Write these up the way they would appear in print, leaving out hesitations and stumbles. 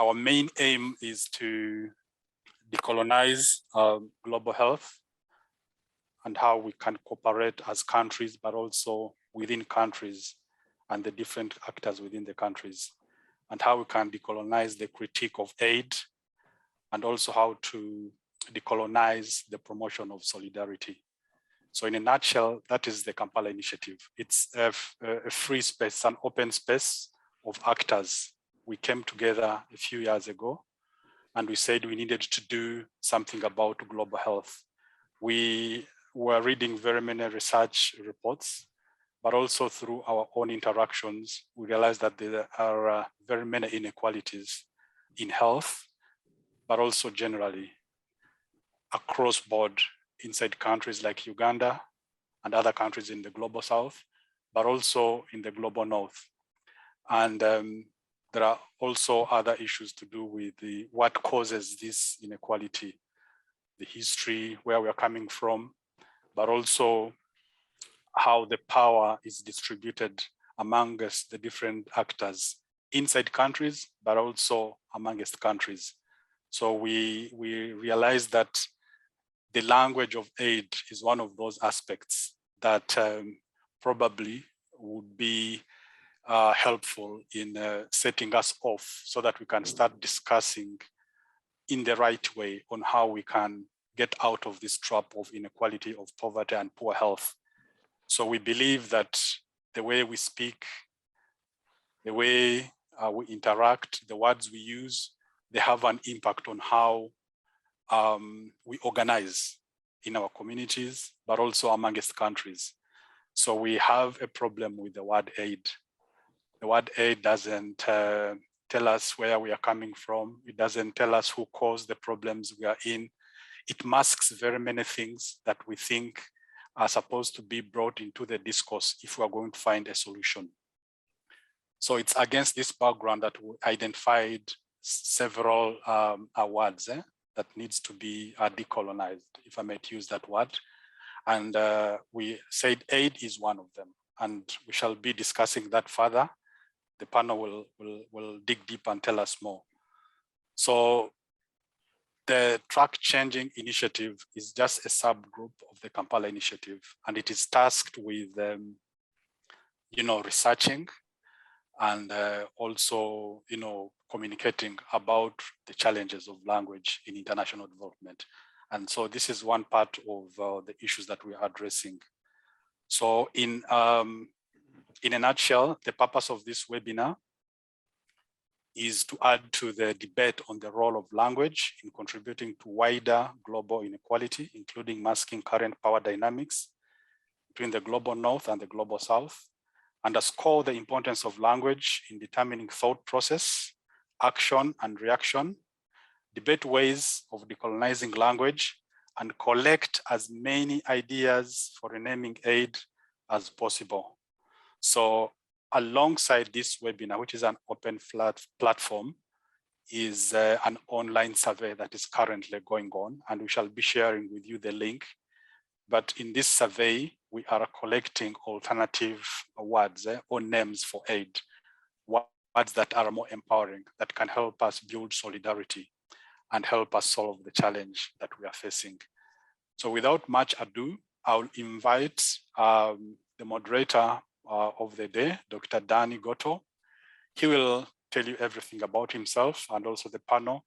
Our main aim is to decolonize global health and how we can cooperate as countries, but also within countries and the different actors within the countries, and how we can decolonize the critique of aid, and also how to decolonize the promotion of solidarity. So in a nutshell, that is the Kampala Initiative. It's a free space, an open space of actors. We came together a few years ago and we said we needed to do something about global health. We were reading very many research reports, but also through our own interactions, we realized that there are very many inequalities in health, but also generally across board inside countries like Uganda and other countries in the global south, but also in the global north. And there are also other issues to do with what causes this inequality, the history, where we are coming from, but also how the power is distributed amongst the different actors inside countries, but also amongst countries. So we realize that the language of aid is one of those aspects that probably would be helpful in setting us off so that we can start discussing in the right way on how we can get out of this trap of inequality, of poverty and poor health. So we believe that the way we speak, the way we interact, the words we use, they have an impact on how we organize in our communities, but also amongst countries. So we have a problem with the word aid. The word aid doesn't tell us where we are coming from. It doesn't tell us who caused the problems we are in. It masks very many things that we think are supposed to be brought into the discourse if we are going to find a solution. So it's against this background that we identified several words that needs to be decolonized, if I might use that word. And we said aid is one of them, and we shall be discussing that further. The panel will dig deep and tell us more. So the Track Changing Initiative is just a subgroup of the Kampala Initiative, and it is tasked with, researching and also, communicating about the challenges of language in international development. And so this is one part of the issues that we are addressing. So in a nutshell, the purpose of this webinar is to add to the debate on the role of language in contributing to wider global inequality, including masking current power dynamics between the global north and the global south, underscore the importance of language in determining thought process, action and reaction, debate ways of decolonizing language, and collect as many ideas for renaming aid as possible. So alongside this webinar, which is an open platform, is an online survey that is currently going on, and we shall be sharing with you the link. But in this survey, we are collecting alternative words or names for aid, words that are more empowering, that can help us build solidarity and help us solve the challenge that we are facing. So without much ado, I'll invite the moderator of the day, Dr. Danny Goto. He will tell you everything about himself and also the panel,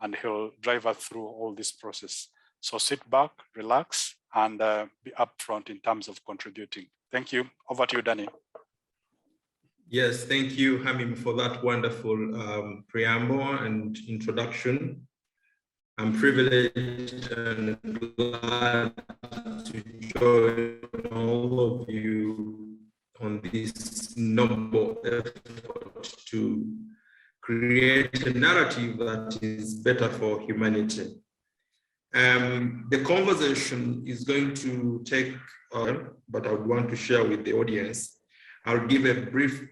and he'll drive us through all this process. So sit back, relax, and be upfront in terms of contributing. Thank you. Over to you, Danny. Yes, thank you, Hamim, for that wonderful preamble and introduction. I'm privileged and glad to join all of you on this noble effort to create a narrative that is better for humanity. The conversation is going to take, but I would want to share with the audience. I'll give a brief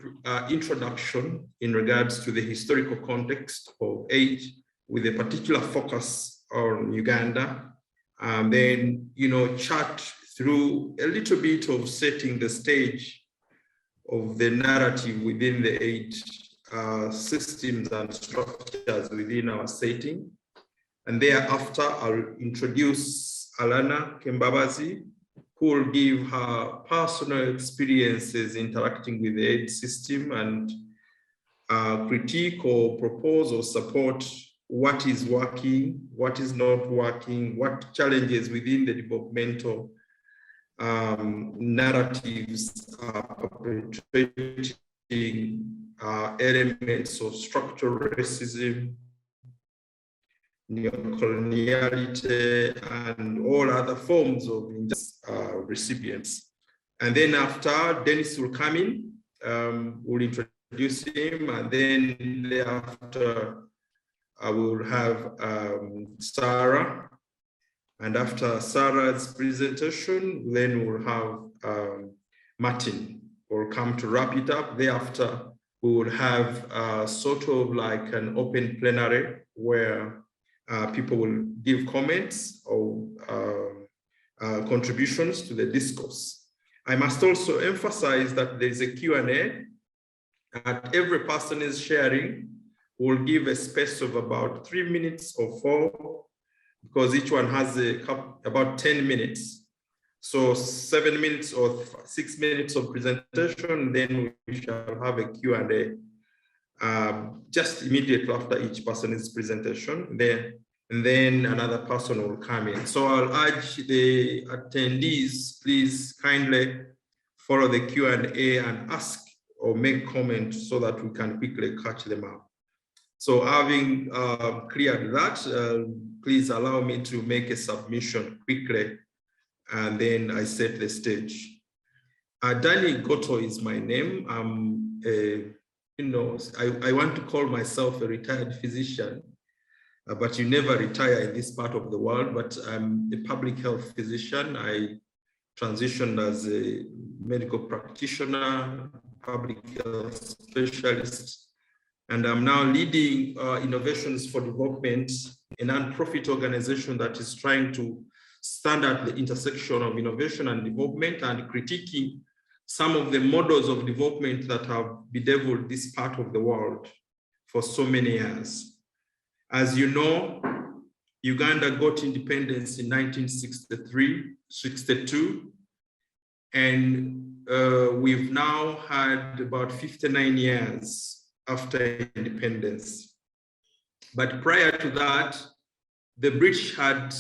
introduction in regards to the historical context of aid, with a particular focus on Uganda, then, chat through a little bit of setting the stage of the narrative within the aid systems and structures within our setting. And thereafter, I'll introduce Alana Kembabazi, who will give her personal experiences interacting with the aid system and critique or propose or support what is working, what is not working, what challenges within the developmental narratives are perpetuating elements of structural racism, neocoloniality, and all other forms of recipients. And then after, Dennis will come in, we'll introduce him, and then thereafter, I will have Sarah. And after Sarah's presentation, then we'll have Martin will come to wrap it up. Thereafter, we will have sort of like an open plenary where people will give comments or contributions to the discourse. I must also emphasize that there is a Q&A. At every person is sharing, we'll give a space of about 3 minutes or 4, because each one has about 10 minutes. So 7 minutes or 6 minutes of presentation, then we shall have a Q&A just immediately after each person's presentation. And then another person will come in. So I'll urge the attendees, please kindly follow the Q&A and ask or make comments so that we can quickly catch them up. So having cleared that, please allow me to make a submission quickly, and then I set the stage. Danny Goto is my name. I'm I want to call myself a retired physician, but you never retire in this part of the world, but I'm a public health physician. I transitioned as a medical practitioner, public health specialist, and I'm now leading Innovations for Development, a non-profit organization that is trying to stand at the intersection of innovation and development and critiquing some of the models of development that have bedeviled this part of the world for so many years. As you know, Uganda got independence in 1962, and we've now had about 59 years after independence. But prior to that, the British had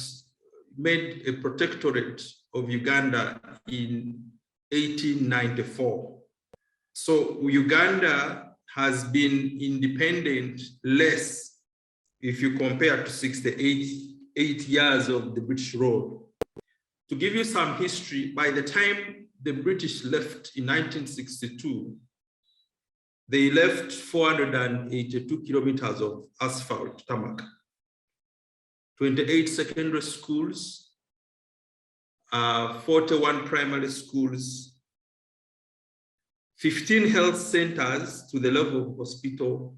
made a protectorate of Uganda in 1894. So Uganda has been independent less if you compare to 68 years of the British rule. To give you some history, by the time the British left in 1962, they left 482 kilometers of asphalt tarmac, 28 secondary schools, 41 primary schools, 15 health centers to the level of hospital,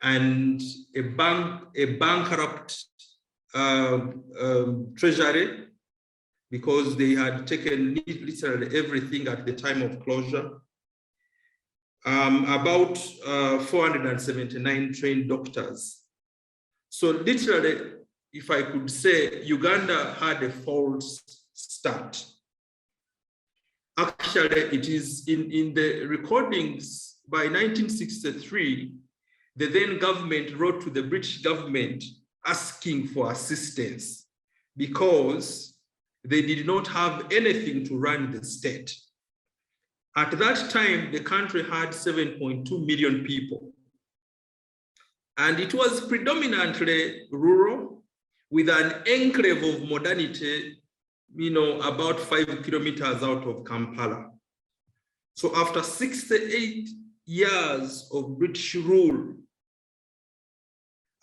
and a bankrupt treasury, because they had taken literally everything at the time of closure. About 479 trained doctors. So literally, if I could say, Uganda had a false start. Actually, it is in the recordings by 1963, the then government wrote to the British government asking for assistance because they did not have anything to run the state. At that time, the country had 7.2 million people. And it was predominantly rural with an enclave of modernity, about 5 kilometers out of Kampala. So after 68 years of British rule,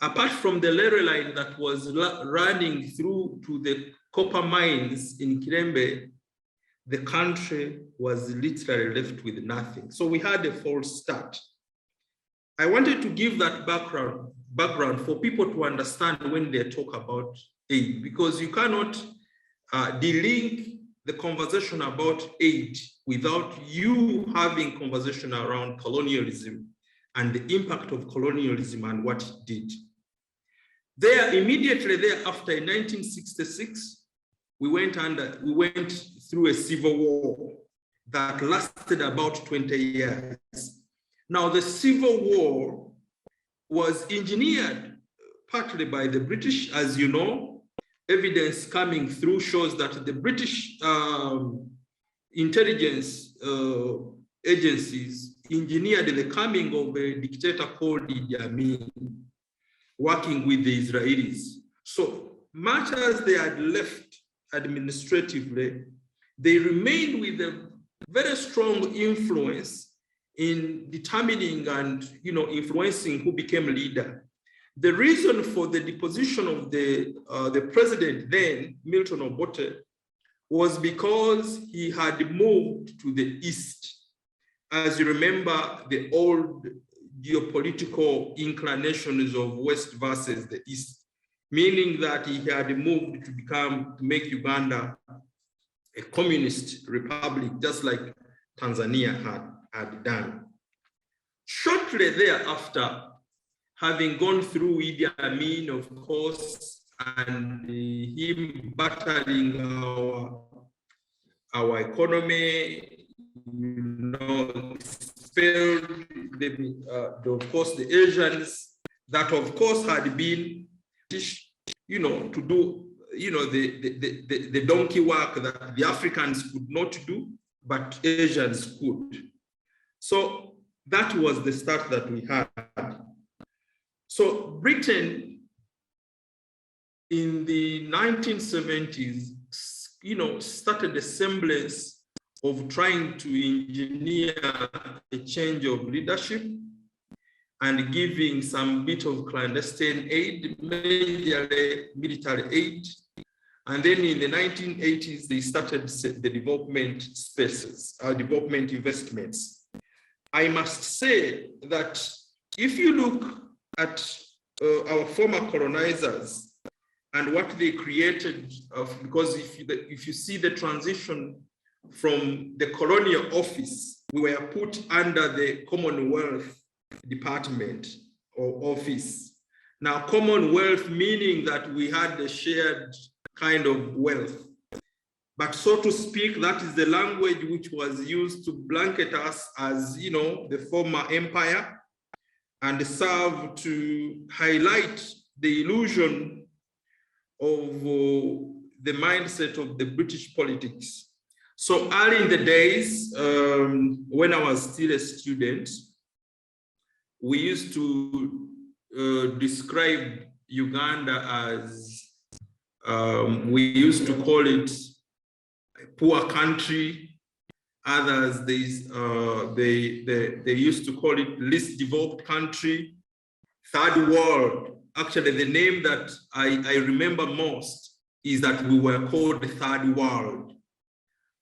apart from the railway line that was running through to the copper mines in Kirembe, the country was literally left with nothing. So we had a false start. I wanted to give that background for people to understand when they talk about aid, because you cannot delink the conversation about aid without you having conversation around colonialism and the impact of colonialism and what it did. There, immediately thereafter, in 1966, we went through a civil war that lasted about 20 years. Now, the civil war was engineered partly by the British, as you know. Evidence coming through shows that the British intelligence agencies engineered the coming of a dictator called Idi Amin, working with the Israelis. So much as they had left administratively, they remained with a very strong influence in determining and influencing who became leader. The reason for the deposition of the president then, Milton Obote, was because he had moved to the east. As you remember, the old geopolitical inclinations of West versus the East, meaning that he had moved to make Uganda a communist republic, just like Tanzania had done. Shortly thereafter, having gone through Idi Amin, of course, and him battering our economy, expelled of course the Asians that of course had been to do the donkey work that the Africans could not do, but Asians could. So that was the start that we had. So Britain in the 1970s, started a semblance of trying to engineer a change of leadership and giving some bit of clandestine aid, majorly military aid. And then in the 1980s, they started the development spaces, development investments. I must say that if you look at our former colonizers and what they created, because if you see the transition from the colonial office, we were put under the Commonwealth Department or office. Now, Commonwealth meaning that we had a shared kind of wealth. But so to speak, that is the language which was used to blanket us as, the former empire and serve to highlight the illusion of the mindset of the British politics. So early in the days, when I was still a student, we used to describe Uganda as, we used to call it a poor country. Others, they used to call it least developed country, third world. Actually, the name that I remember most is that we were called the third world.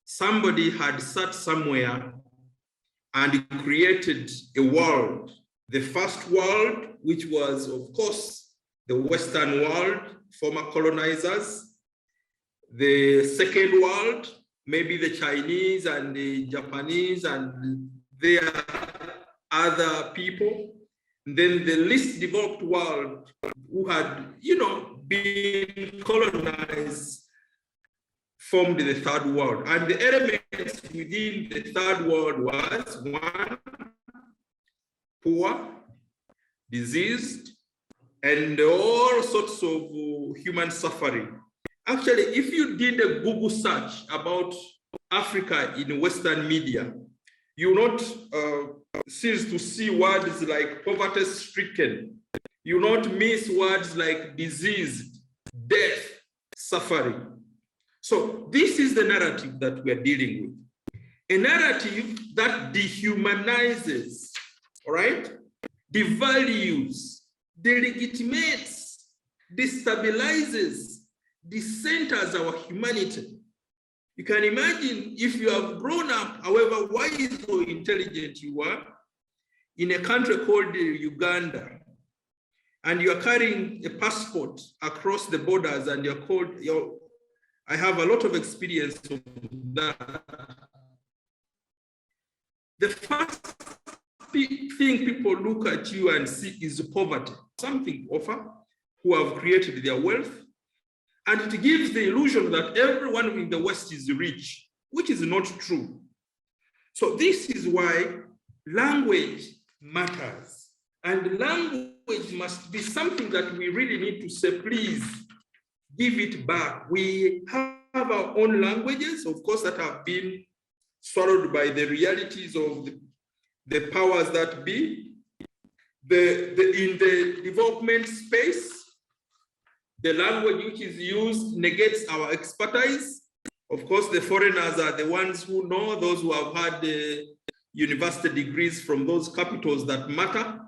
Somebody had sat somewhere and created a world. The first world, which was, of course, the Western world, former colonizers. The second world, maybe the Chinese and the Japanese and their other people. And then the least developed world who had, been colonized formed the third world. And the elements within the third world was one, poor, diseased, and all sorts of human suffering. Actually, if you did a Google search about Africa in Western media, you will not cease to see words like poverty-stricken. You will not miss words like disease, death, suffering. So this is the narrative that we are dealing with. A narrative that dehumanizes, all right? Devalues, delegitimates, destabilizes, decenters our humanity. You can imagine if you have grown up, however wise or intelligent you are, in a country called Uganda, and you are carrying a passport across the borders and you're called, I have a lot of experience of that. The first thing people look at you and see is poverty, something to offer, who have created their wealth. And it gives the illusion that everyone in the West is rich, which is not true. So this is why language matters. And language must be something that we really need to say, please give it back. We have our own languages, of course, that have been swallowed by the realities of the powers that be. In the development space, the language which is used negates our expertise. Of course, the foreigners are the ones who know, those who have had university degrees from those capitals that matter.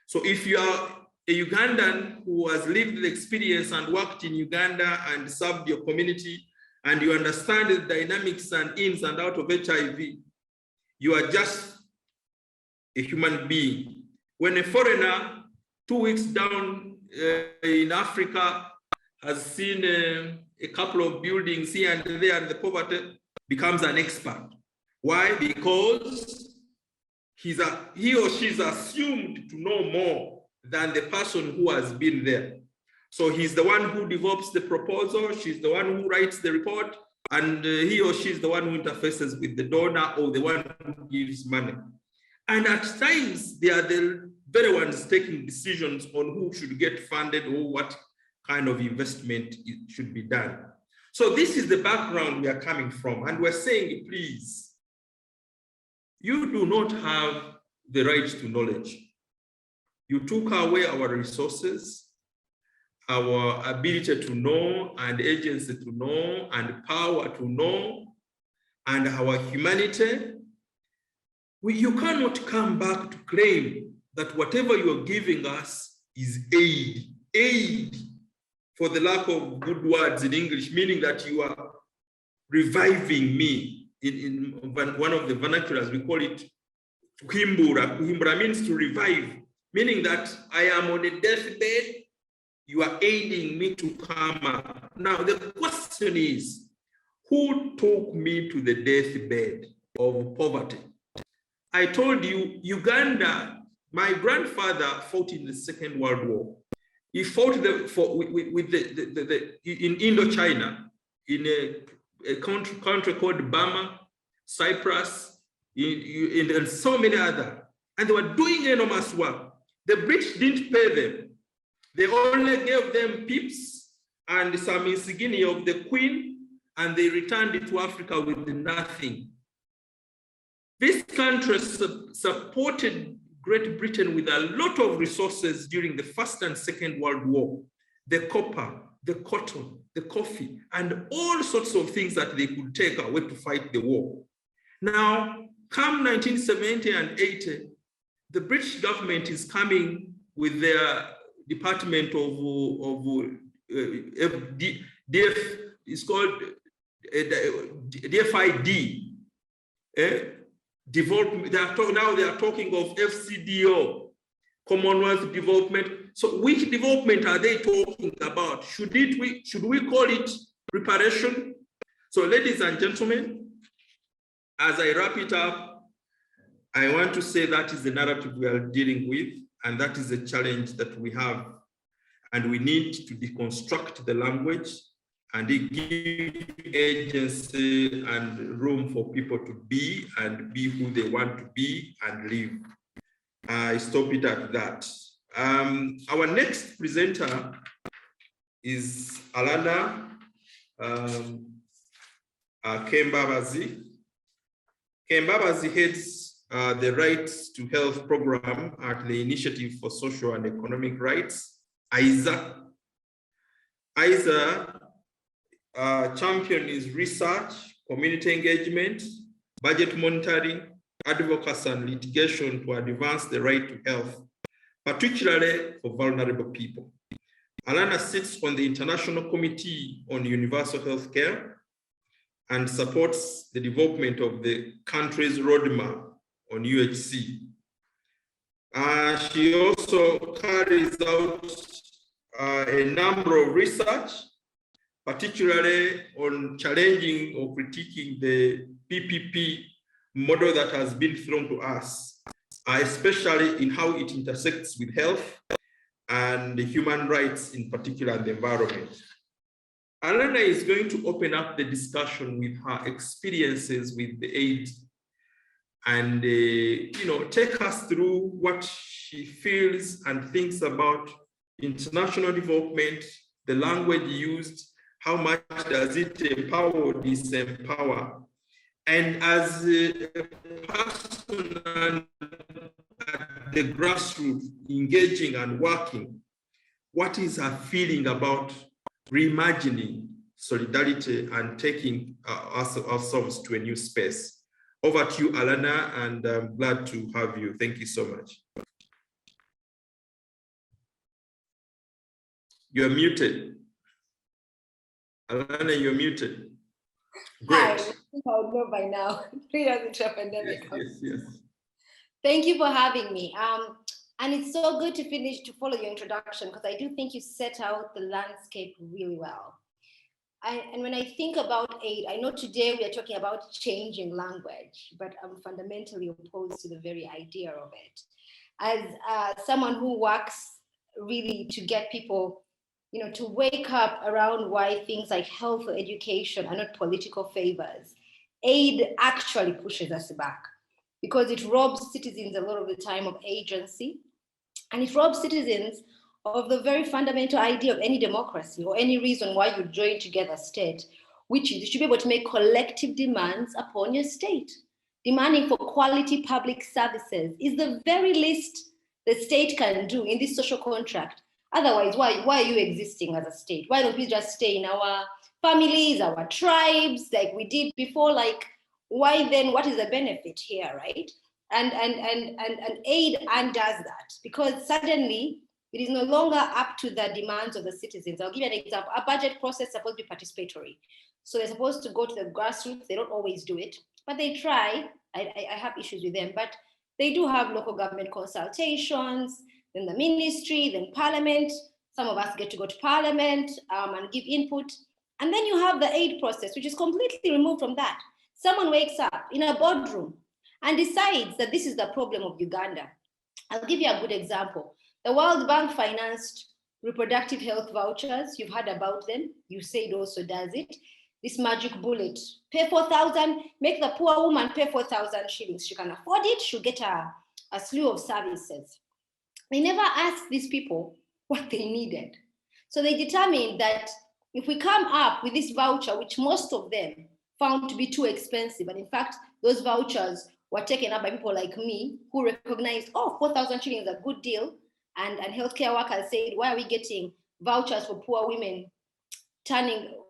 So if you are a Ugandan who has lived the experience and worked in Uganda and served your community, and you understand the dynamics and ins and outs of HIV, you are just a human being. When a foreigner 2 weeks down in Africa has seen a couple of buildings here and there and the poverty, becomes an expert. Why? Because he or she is assumed to know more than the person who has been there. So he's the one who develops the proposal, she's the one who writes the report, and he or she is the one who interfaces with the donor or the one who gives money. And at times, they are the very ones taking decisions on who should get funded or what kind of investment should be done. So this is the background we are coming from. And we're saying, please, you do not have the right to knowledge. You took away our resources, our ability to know, and agency to know, and power to know, and our humanity. You cannot come back to claim that whatever you are giving us is aid. Aid, for the lack of good words in English, meaning that you are reviving me. In one of the vernaculars, we call it kuhimbura. Kuhimbura means to revive, meaning that I am on a deathbed, you are aiding me to come up. Now, the question is, who took me to the deathbed of poverty? I told you, Uganda, my grandfather fought in the Second World War. He fought in Indochina, in a country called Burma, Cyprus, and so many other. And they were doing enormous work. The British didn't pay them. They only gave them pips and some insignia of the Queen, and they returned it to Africa with nothing. This country supported Great Britain with a lot of resources during the First and Second World War. The copper, the cotton, the coffee, and all sorts of things that they could take away to fight the war. Now, come 1970 and 80, the British government is coming with their Department of it's called DFID. Development. Now they are talking of FCDO, Commonwealth Development. So which development are they talking about? Should we call it reparation? So ladies and gentlemen, as I wrap it up, I want to say that is the narrative we are dealing with, and that is the challenge that we have. And we need to deconstruct the language and give agency and room for people to be and be who they want to be and live. I stop it at that. Our next presenter is Alana Kembabazi. Kembabazi heads the Rights to Health program at the Initiative for Social and Economic Rights, ISA. ISA champion is research, community engagement, budget monitoring, advocacy, and litigation to advance the right to health, particularly for vulnerable people. Alana sits on the International Committee on Universal Health Care and supports the development of the country's roadmap on UHC. She also carries out a number of research, particularly on challenging or critiquing the PPP model that has been thrown to us. especially in how it intersects with health and human rights, in particular, and the environment. Alana is going to open up the discussion with her experiences with the aid and take us through what she feels and thinks about international development, the language used, how much does it empower or disempower. And as a person at the grassroots, engaging and working, what is her feeling about reimagining solidarity and taking ourselves to a new space? Over to you, Alana, and I'm glad to have you. Thank you so much. You're muted. Alana, you're muted. Great. Hi, I think I would know by now. 3 years into a pandemic. Yes. Thank you for having me. And it's so good to follow your introduction, because I do think you set out the landscape really well. And when I think about aid, I know today we are talking about changing language, but I'm fundamentally opposed to the very idea of it. As someone who works really to get people, to wake up around why things like health or education are not political favors, aid actually pushes us back, because it robs citizens a lot of the time of agency, and it robs citizens of the very fundamental idea of any democracy or any reason why you join together state, which is you should be able to make collective demands upon your state. Demanding for quality public services is the very least the state can do in this social contract. Otherwise, why are you existing as a state? Why don't we just stay in our families, our tribes, like we did before? Like, why then, what is the benefit here, right? And aid undoes that, because suddenly it is no longer up to the demands of the citizens. I'll give you an example. A budget process is supposed to be participatory. So they're supposed to go to the grassroots. They don't always do it, but they try. I have issues with them, but they do have local government consultations, then the ministry, then parliament. Some of us get to go to parliament and give input. And then you have the aid process, which is completely removed from that. Someone wakes up in a boardroom and decides that this is the problem of Uganda. I'll give you a good example. The World Bank financed reproductive health vouchers. You've heard about them. USAID also does it. This magic bullet, pay 4,000, make the poor woman pay 4,000 shillings. She can afford it, she'll get a slew of services. They never asked these people what they needed. So they determined that if we come up with this voucher, which most of them found to be too expensive, and in fact, those vouchers were taken up by people like me who recognized, 4,000 shillings is a good deal. And healthcare workers said, why are we getting vouchers for poor women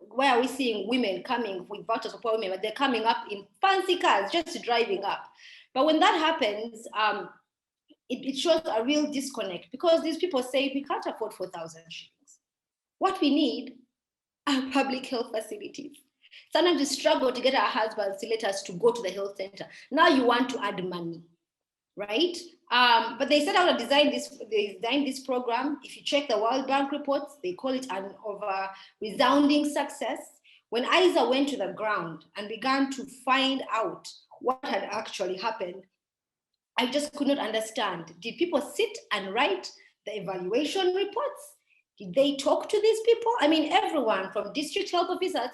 why are we seeing women coming with vouchers for poor women, but they're coming up in fancy cars, just driving up. But when that happens, it shows a real disconnect, because these people say we can't afford 4,000 shillings. What we need are public health facilities. Sometimes we struggle to get our husbands to let us to go to the health center. Now you want to add money, right? But they set out to design this program. If you check the World Bank reports, they call it an over resounding success. When ISA went to the ground and began to find out what had actually happened, I just could not understand. Did people sit and write the evaluation reports? Did they talk to these people? I mean, everyone from district health officers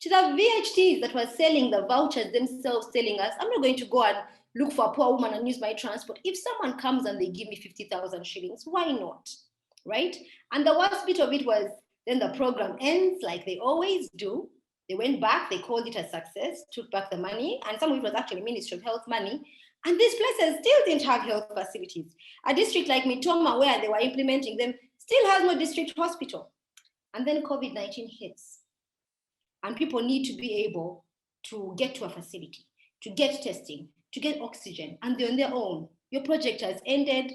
to the VHTs that were selling the vouchers themselves, telling us, I'm not going to go and look for a poor woman and use my transport. If someone comes and they give me 50,000 shillings, why not, right? And the worst bit of it was, then the program ends like they always do. They went back, they called it a success, took back the money, and some of it was actually Ministry of Health money. And these places still didn't have health facilities. A district like Mitoma, where they were implementing them, still has no district hospital. And then COVID-19 hits. And people need to be able to get to a facility, to get testing, to get oxygen, and they're on their own. Your project has ended,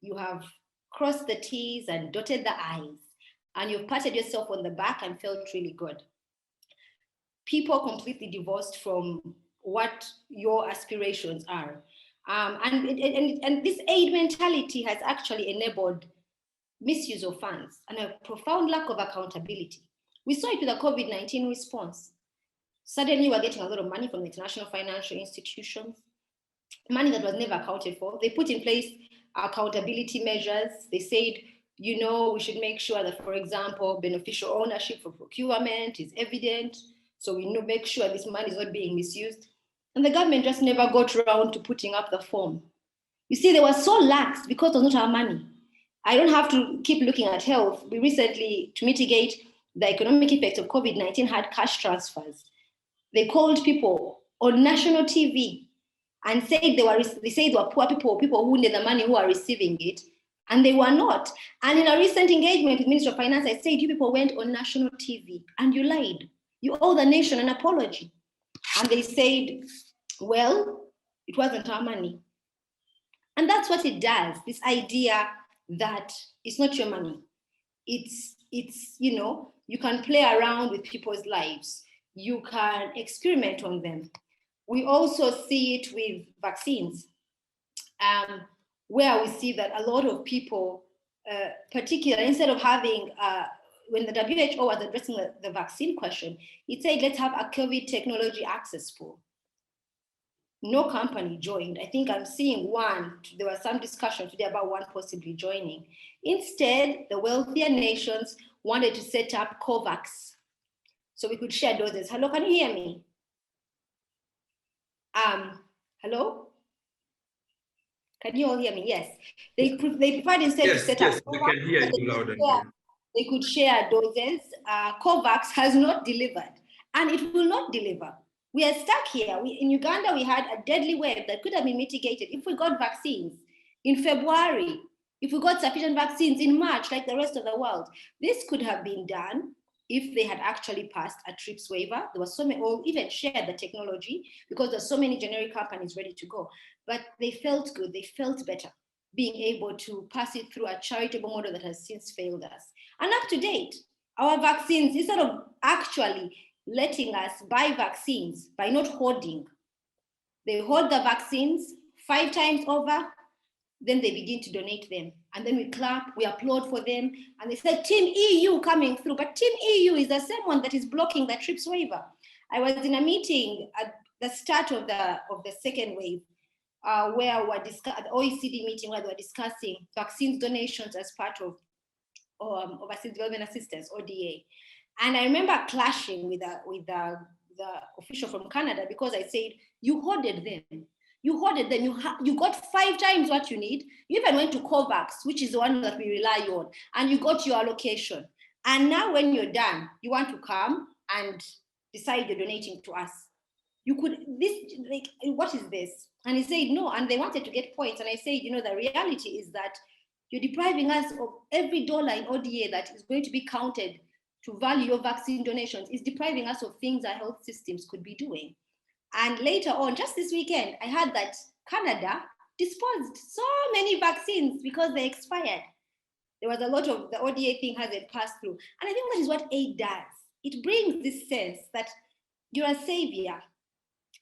you have crossed the T's and dotted the I's, and you've patted yourself on the back and felt really good. People completely divorced from what your aspirations are. And this aid mentality has actually enabled misuse of funds and a profound lack of accountability. We saw it with the COVID-19 response. Suddenly we're getting a lot of money from the international financial institutions. money that was never accounted for. They put in place accountability measures. They said, we should make sure that, for example, beneficial ownership for procurement is evident. So we make sure this money is not being misused. And the government just never got around to putting up the form. You see, they were so lax because it was not our money. I don't have to keep looking at health. We recently, to mitigate the economic effects of COVID-19, had cash transfers. They called people on national TV and said they were poor people who need the money who are receiving it, and they were not. And in a recent engagement with Minister of Finance, I said, you people went on national TV and you lied. You owe the nation an apology. And they said, well, it wasn't our money. And that's what it does, this idea that it's not your money. It's you can play around with people's lives. You can experiment on them. We also see it with vaccines, where we see that a lot of people, particularly instead of having, when the WHO was addressing the vaccine question, it said, let's have a COVID technology access pool. No company joined. I think I'm seeing one. There was some discussion today about one possibly joining. Instead, the wealthier nations wanted to set up COVAX so we could share doses. Hello, can you hear me? Hello? Can you all hear me? Yes. They preferred instead to set up. Yes, we can hear you loud and clear. They could share doses. COVAX has not delivered, and it will not deliver. We are stuck here. In Uganda, we had a deadly wave that could have been mitigated if we got vaccines in February, if we got sufficient vaccines in March, like the rest of the world. This could have been done if they had actually passed a TRIPS waiver. There was so many, or even shared the technology, because there's so many generic companies ready to go. But they felt good, they felt better being able to pass it through a charitable model that has since failed us. And up to date, our vaccines, instead of actually letting us buy vaccines by not hoarding, they hoard the vaccines 5 times over, then they begin to donate them. And then we clap, we applaud for them. And they say, Team EU coming through. But Team EU is the same one that is blocking the TRIPS waiver. I was in a meeting at the start of the second wave, where we were discussing, the OECD meeting, where they were discussing vaccines donations as part of Overseas Development Assistance, ODA. And I remember clashing with the official from Canada, because I said, you hoarded them. You hoarded them. You got 5 times what you need. You even went to COVAX, which is the one that we rely on, and you got your allocation. And now when you're done, you want to come and decide you're donating to us. You could, what is this? And he said, no, and they wanted to get points. And I said, the reality is that you're depriving us of every dollar in ODA that is going to be counted to value your vaccine donations, is depriving us of things our health systems could be doing. And later on, just this weekend, I heard that Canada disposed so many vaccines because they expired. There was a lot of the ODA thing hasn't passed through. And I think that is what aid does. It brings this sense that you're a savior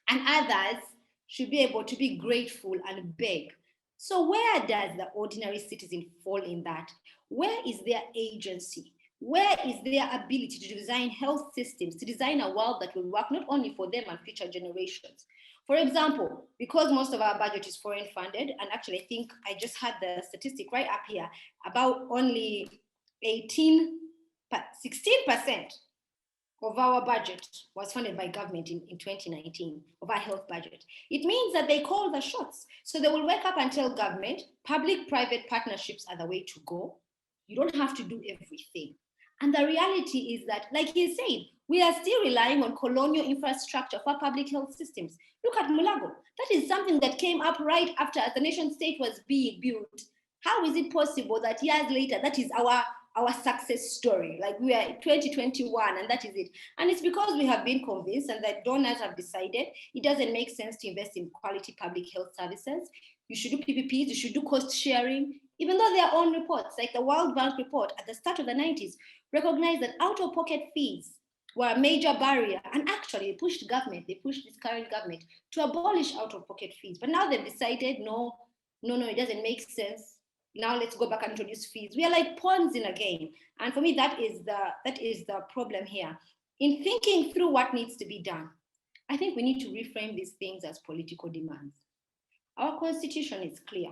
and others should be able to be grateful and beg. So where does the ordinary citizen fall in that? Where is their agency? Where is their ability to design health systems, to design a world that will work not only for them and future generations? For example, because most of our budget is foreign funded, and actually I think I just had the statistic right up here, about only 16% of our budget was funded by government in 2019, of our health budget. It means that they call the shots. So they will wake up and tell government, public-private partnerships are the way to go. You don't have to do everything. And the reality is that, like he said, we are still relying on colonial infrastructure for public health systems. Look at Mulago. That is something that came up right after the nation state was being built. How is it possible that years later, that is our success story? Like, we are in 2021 and that is it. And it's because we have been convinced, and that donors have decided it doesn't make sense to invest in quality public health services. You should do PPPs, you should do cost sharing, even though their own reports, like the World Bank report at the start of the 90s, recognized that out-of-pocket fees were a major barrier. And actually, they pushed this current government to abolish out-of-pocket fees. But now they've decided, no, it doesn't make sense. Now let's go back and introduce fees. We are like pawns in a game. And for me, that is the problem here. In thinking through what needs to be done, I think we need to reframe these things as political demands. Our constitution is clear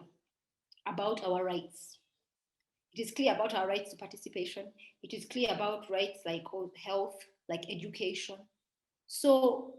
about our rights. It is clear about our rights to participation. It is clear about rights like health, like education. So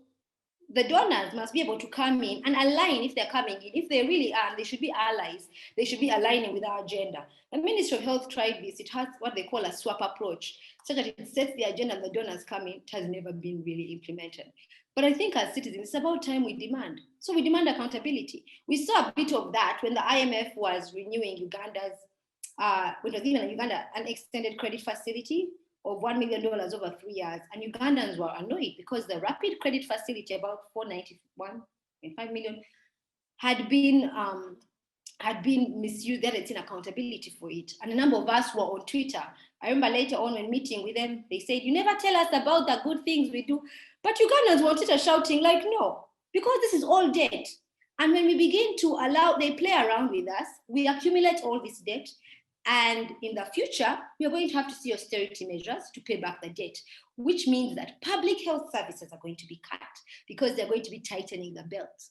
the donors must be able to come in and align if they're coming in. If they really are, they should be allies. They should be aligning with our agenda. The Ministry of Health tried this. It has what they call a swap approach, so that it sets the agenda and the donors come in. It has never been really implemented. But I think as citizens, it's about time we demand. So we demand accountability. We saw a bit of that when the IMF was renewing Uganda's, when it was given Uganda an extended credit facility of $1 million over 3 years. And Ugandans were annoyed because the rapid credit facility, about 491.5 million, had been misused. They hadn't seen accountability for it. And a number of us were on Twitter. I remember later on when meeting with them, they said, you never tell us about the good things we do. But Ugandans were on Twitter shouting like, no, because this is all debt. And when we begin to allow, they play around with us, we accumulate all this debt. And in the future, we are going to have to see austerity measures to pay back the debt, which means that public health services are going to be cut because they're going to be tightening the belt.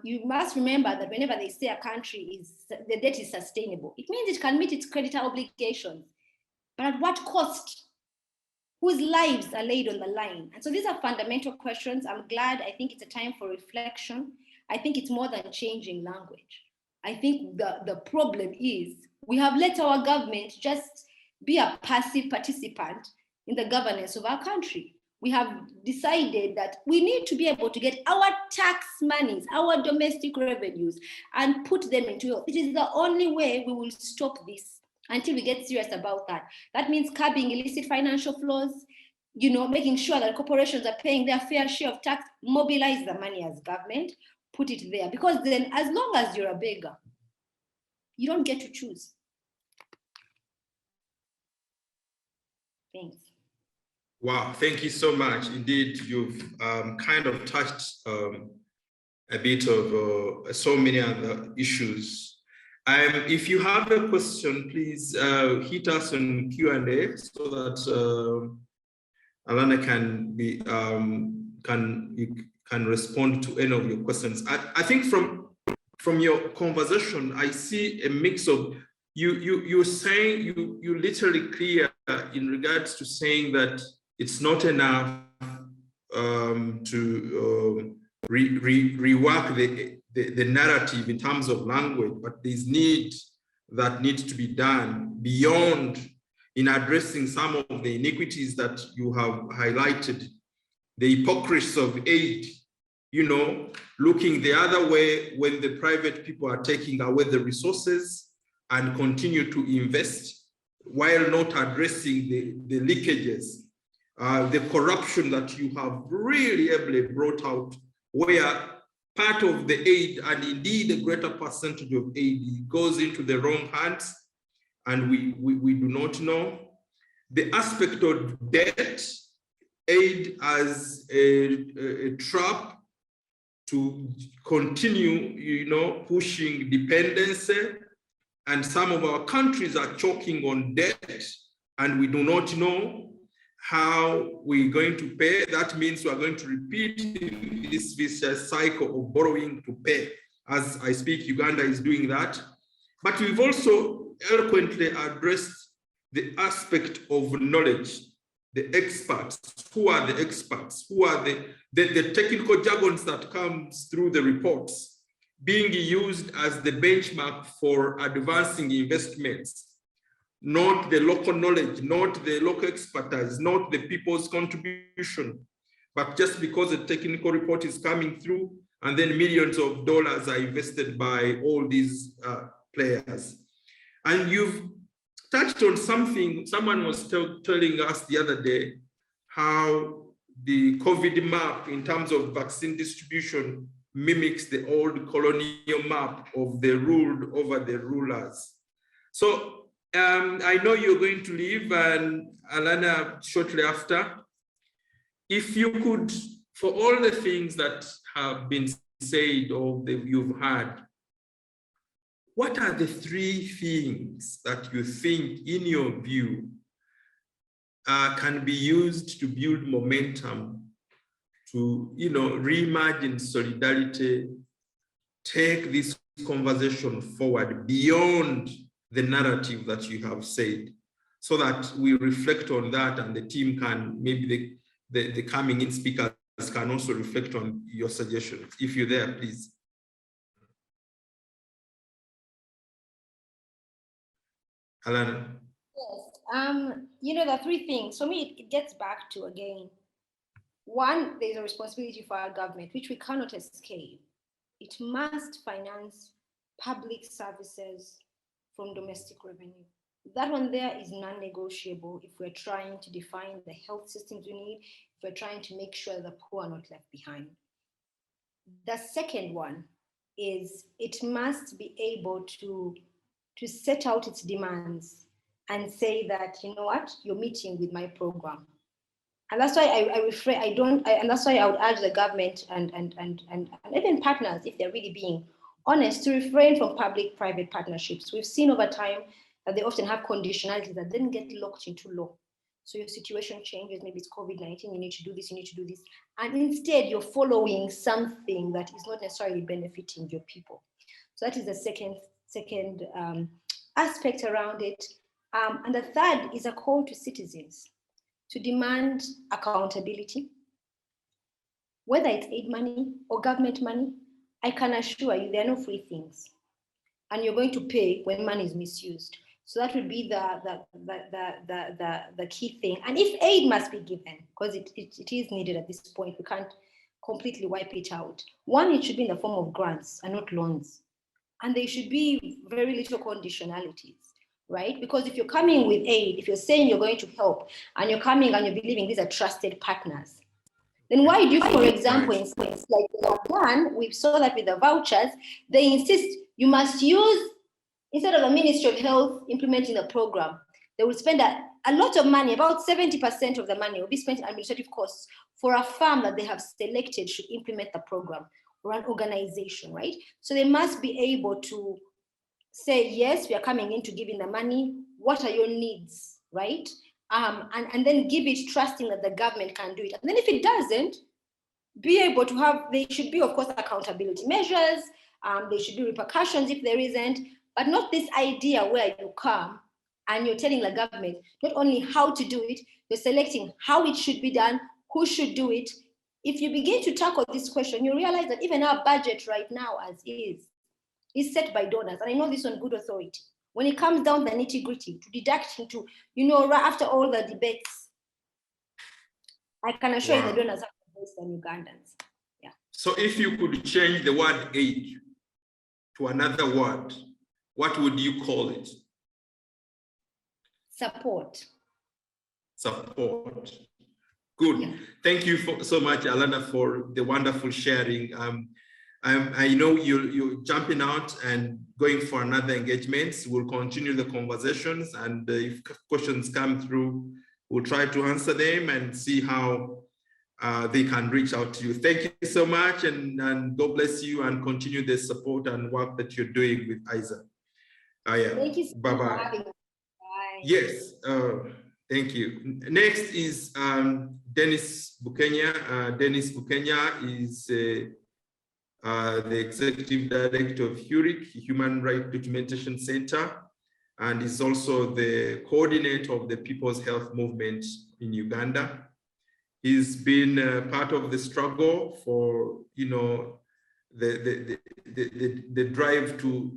You must remember that whenever they say a country the debt is sustainable, it means it can meet its creditor obligations. But at what cost? Whose lives are laid on the line? And so these are fundamental questions. I'm glad. I think it's a time for reflection. I think it's more than changing language. I think the problem is we have let our government just be a passive participant in the governance of our country. We have decided that we need to be able to get our tax monies, our domestic revenues, and put them into health. It is the only way we will stop this until we get serious about that. That means curbing illicit financial flows, making sure that corporations are paying their fair share of tax, mobilize the money as government, put it there. Because then as long as you're a beggar, you don't get to choose. Thanks. Wow, thank you so much. Indeed, you've kind of touched a bit of so many other issues. If you have a question, please hit us on Q&A so that Alana can respond to any of your questions. I think from your conversation, I see a mix of you're saying you literally clear in regards to saying that it's not enough to rework the narrative in terms of language, but there's needs to be done beyond in addressing some of the iniquities that you have highlighted, the hypocrisy of aid, looking the other way when the private people are taking away the resources and continue to invest while not addressing the leakages, the corruption that you have really ably brought out, where part of the aid and indeed a greater percentage of aid goes into the wrong hands and we do not know. The aspect of debt, aid as a trap to continue, pushing dependency. And some of our countries are choking on debt and we do not know how we're going to pay. That means we're going to repeat this vicious cycle of borrowing to pay. As I speak, Uganda is doing that. But we've also eloquently addressed the aspect of knowledge, the experts. Who are the experts? Who are the technical jargons that comes through the reports being used as the benchmark for advancing investments? Not the local knowledge, not the local expertise, not the people's contribution, but just because a technical report is coming through and then millions of dollars are invested by all these players. And you've touched on something, someone was telling us the other day, how the COVID map in terms of vaccine distribution mimics the old colonial map of the ruled over the rulers. So I know you're going to leave, and Alana shortly after. If you could, for all the things that have been said or that you've had, what are the 3 things that you think, in your view, can be used to build momentum to, reimagine solidarity take this conversation forward beyond the narrative that you have said, so that we reflect on that, and the team can, maybe the coming in speakers can also reflect on your suggestions. If you're there, please. Alana. Yes, there are three things. For me, it gets back to, again, one, there's a responsibility for our government, which we cannot escape. It must finance public services from domestic revenue. That one there is non-negotiable if we're trying to define the health systems we need, if we're trying to make sure the poor are not left behind. The second one is it must be able to set out its demands and say that, you know what, you're meeting with my program. And that's why and that's why I would urge the government and even partners, if they're really being honest, to refrain from public-private partnerships. We've seen over time that they often have conditionalities that then get locked into law. So your situation changes, maybe it's COVID-19, you need to do this, you need to do this. And instead you're following something that is not necessarily benefiting your people. So that is the second aspect around it. And the third is a call to citizens to demand accountability. Whether it's aid money or government money, I can assure you there are no free things. And you're going to pay when money is misused. So that would be the key thing. And if aid must be given, because it is needed at this point, we can't completely wipe it out. One, it should be in the form of grants and not loans. And there should be very little conditionalities, right? Because if you're coming with aid, if you're saying you're going to help, and you're coming and you're believing these are trusted partners, then why do, for example, in states like they have done, we saw that with the vouchers, they insist you must use, instead of a Ministry of Health implementing the program, they will spend a lot of money, about 70% of the money will be spent in administrative costs for a firm that they have selected should implement the program, or an organization, right? So they must be able to say, yes, we are coming in to giving the money. What are your needs, right? And then give it, trusting that the government can do it. And then if it doesn't, be able to have, there should be, of course, accountability measures. There should be repercussions if there isn't, but not this idea where you come and you're telling the government not only how to do it, you're selecting how it should be done, who should do it. If you begin to tackle this question, you realize that even our budget right now, as is set by donors. And I know this on good authority. When it comes down to the nitty-gritty, to deduct into, after all the debates, I can assure you the donors have voice than Ugandans. Yeah. So if you could change the word aid to another word, what would you call it? Support. Support. Good. Yeah. Thank you so much, Alana, for the wonderful sharing. I know you're jumping out and going for another engagement. We'll continue the conversations, and if questions come through, we'll try to answer them and see how they can reach out to you. Thank you so much, and God bless you, and continue the support and work that you're doing with ISA. Yeah. Thank you so much for having me. Bye. Yes, thank you. Next is Dennis Mukenya. Dennis Mukenya is the Executive Director of Uric, Human Rights Documentation Center, and is also the coordinator of the People's Health Movement in Uganda. He's been part of the struggle for, the drive to,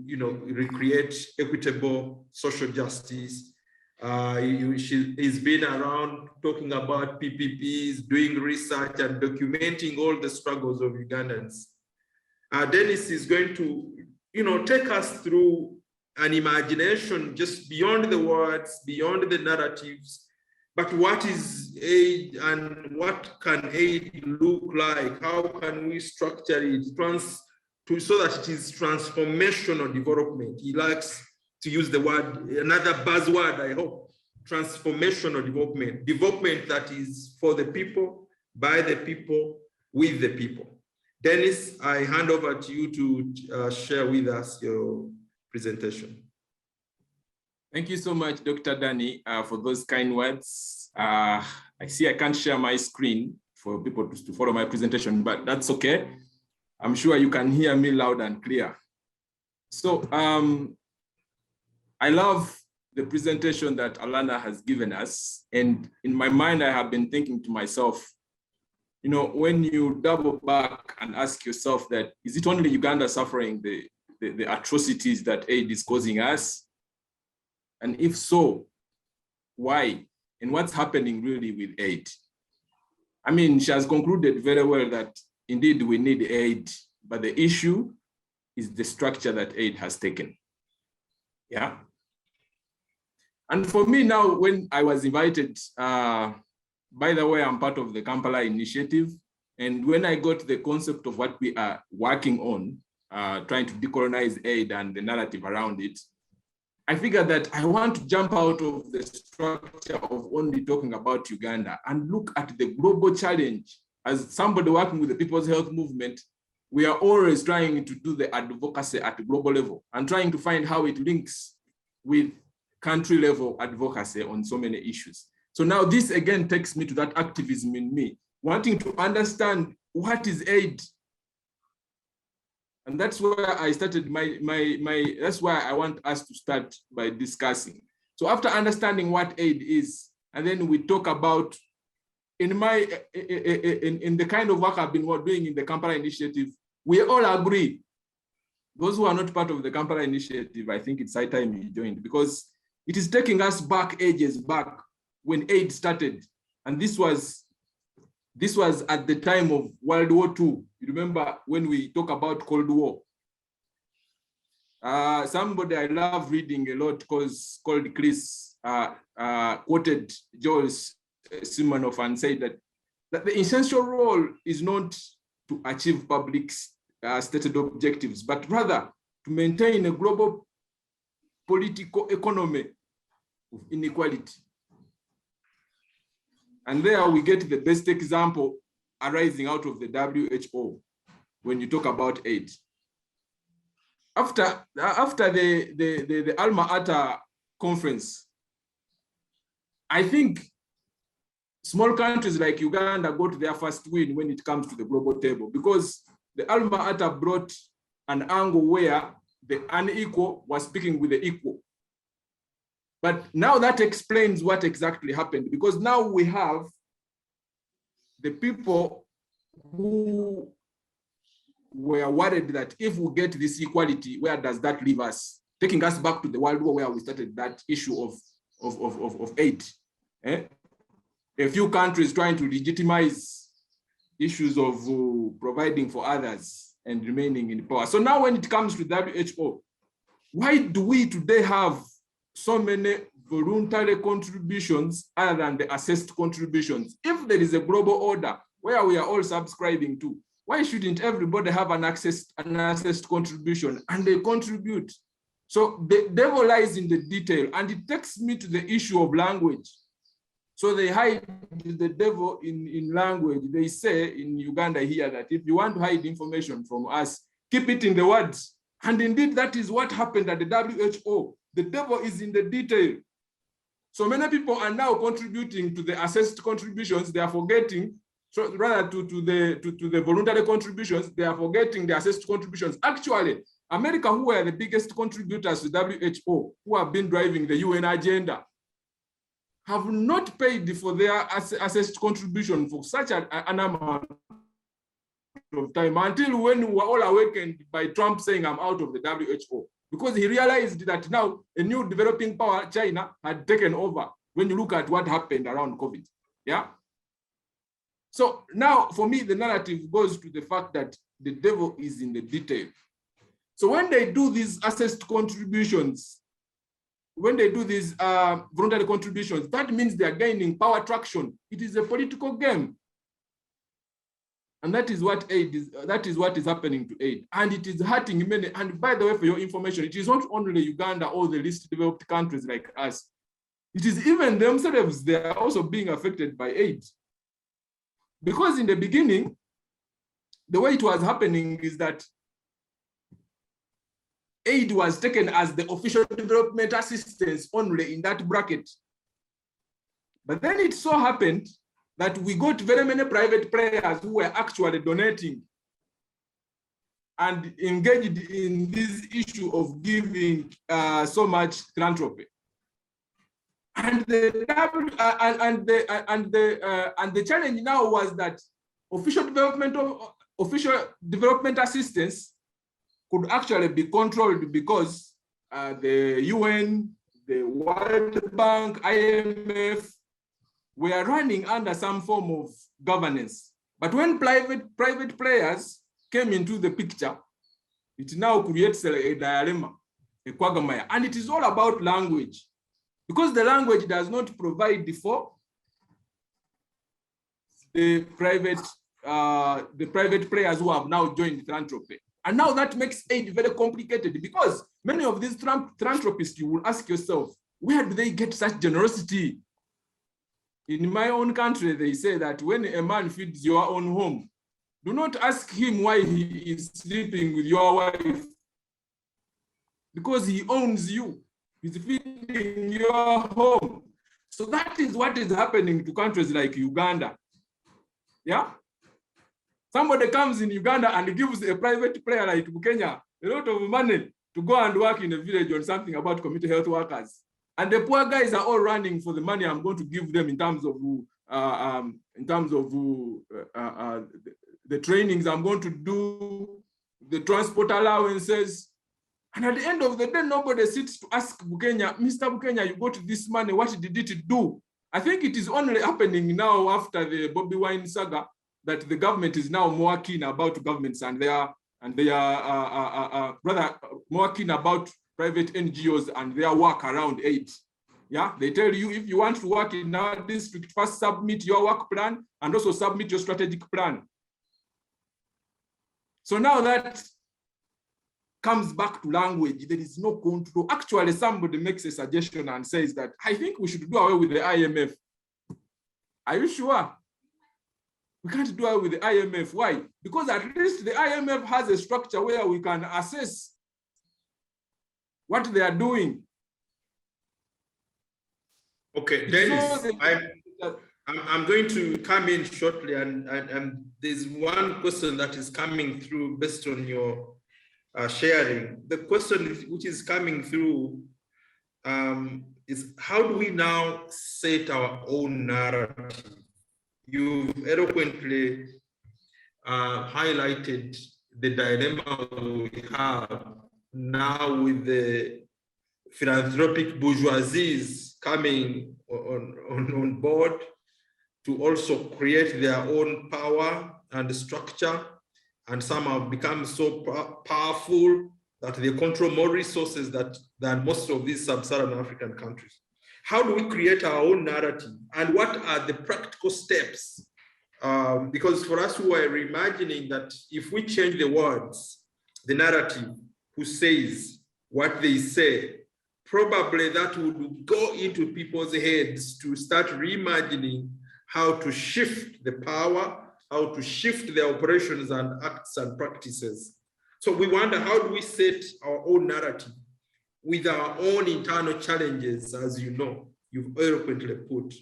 recreate equitable social justice. He's been around talking about PPPs, doing research and documenting all the struggles of Ugandans. Dennis is going to, take us through an imagination just beyond the words, beyond the narratives, but what is aid and what can aid look like? How can we structure it so that it is transformational development? He likes to use the word, another buzzword, I hope, transformational development, development that is for the people, by the people, with the people. Dennis, I hand over to you to share with us your presentation. Thank you so much, Dr. Danny, for those kind words. I see I can't share my screen for people to follow my presentation, but that's okay. I'm sure you can hear me loud and clear. So I love the presentation that Alana has given us. And in my mind, I have been thinking to myself, you know, when you double back and ask yourself that, is it only Uganda suffering the atrocities that aid is causing us? And if so, why? And what's happening really with aid? I mean, she has concluded very well that indeed we need aid, but the issue is the structure that aid has taken. Yeah. And for me now, when I was invited, by the way, I'm part of the Kampala Initiative. And when I got the concept of what we are working on, trying to decolonize aid and the narrative around it, I figured that I want to jump out of the structure of only talking about Uganda and look at the global challenge. As somebody working with the People's Health Movement, we are always trying to do the advocacy at the global level and trying to find how it links with country level advocacy on so many issues. So now this again takes me to that activism in me, wanting to understand what is aid. And that's where I started that's why I want us to start by discussing. So after understanding what aid is, and then we talk about, in the kind of work I've been doing in the Kampala Initiative, we all agree. Those who are not part of the Kampala Initiative, I think it's high time you joined, because it is taking us back ages back when aid started. And this was at the time of World War II. You remember when we talk about Cold War? Somebody I love reading a lot called Chris quoted Joel Simanoff and said that the essential role is not to achieve public stated objectives, but rather to maintain a global political economy of inequality. And there we get the best example arising out of the WHO when you talk about aid. After the Alma Ata conference, I think small countries like Uganda got their first win when it comes to the global table, because the Alma Ata brought an angle where the unequal was speaking with the equal. But now that explains what exactly happened, because now we have the people who were worried that if we get this equality, where does that leave us? Taking us back to the World War where we started that issue of aid. A few countries trying to legitimize issues of providing for others and remaining in power. So now when it comes to WHO, why do we today have so many voluntary contributions other than the assessed contributions? If there is a global order where we are all subscribing to, why shouldn't everybody have an assessed contribution and they contribute? So the devil lies in the detail, and it takes me to the issue of language. So they hide the devil in language. They say in Uganda here that if you want to hide information from us, keep it in the words. And indeed, that is what happened at the WHO. The devil is in the detail. So many people are now contributing to the assessed contributions. They are forgetting, so rather to the voluntary contributions, they are forgetting the assessed contributions. Actually, America, who were the biggest contributors to WHO, who have been driving the UN agenda, have not paid for their assessed contribution for such an amount of time, until when we were all awakened by Trump saying, I'm out of the WHO. Because he realized that now a new developing power, China, had taken over when you look at what happened around COVID. Yeah. So now for me, the narrative goes to the fact that the devil is in the detail. So when they do these assessed contributions, when they do these voluntary contributions, that means they are gaining power traction. It is a political game. And that is what aid is, that is what is happening to aid. And it is hurting many. And by the way, for your information, it is not only Uganda or the least developed countries like us. It is even themselves, they are also being affected by aid. Because in the beginning, the way it was happening is that aid was taken as the official development assistance only in that bracket. But then it so happened that we got very many private players who were actually donating. and engaged in this issue of giving so much philanthropy. And the challenge now was that official development assistance could actually be controlled because the UN, the World Bank, IMF were running under some form of governance. But when private players came into the picture, it now creates a dilemma, a quagmire, and it is all about language, because the language does not provide for the private players who have now joined philanthropy. And now that makes aid very complicated, because many of these philanthropists, you will ask yourself, where do they get such generosity? In my own country, they say that when a man feeds your own home, do not ask him why he is sleeping with your wife, because he owns you. He's feeding your home. So that is what is happening to countries like Uganda. Yeah? Somebody comes in Uganda and gives a private player like Mukenya a lot of money to go and work in a village on something about community health workers. And the poor guys are all running for the money I'm going to give them in terms of the trainings I'm going to do, the transport allowances. And at the end of the day, nobody sits to ask Mukenya, Mr. Mukenya, you got this money, what did it do? I think it is only happening now after the Bobby Wine saga that the government is now more keen about governments, and they are rather more keen about private NGOs and their work around aid. Yeah, they tell you, if you want to work in our district, first submit your work plan and also submit your strategic plan. So now that comes back to language, there is no control. Actually, somebody makes a suggestion and says that, I think we should do away with the IMF. Are you sure? We can't do away with the IMF. Why? Because at least the IMF has a structure where we can assess what they are doing. Okay, Dennis, I'm going to come in shortly, and there's one question that is coming through based on your sharing. The question which is coming through is, how do we now set our own narrative? You've eloquently highlighted the dilemma we have now with the philanthropic bourgeoisies coming on board to also create their own power and structure. And some have become so powerful that they control more resources than most of these sub-Saharan African countries. How do we create our own narrative? And what are the practical steps? Because for us who are reimagining that, if we change the words, the narrative, who says what they say, probably that would go into people's heads to start reimagining how to shift the power, how to shift their operations and acts and practices. So we wonder, how do we set our own narrative with our own internal challenges, as you know, you've eloquently put?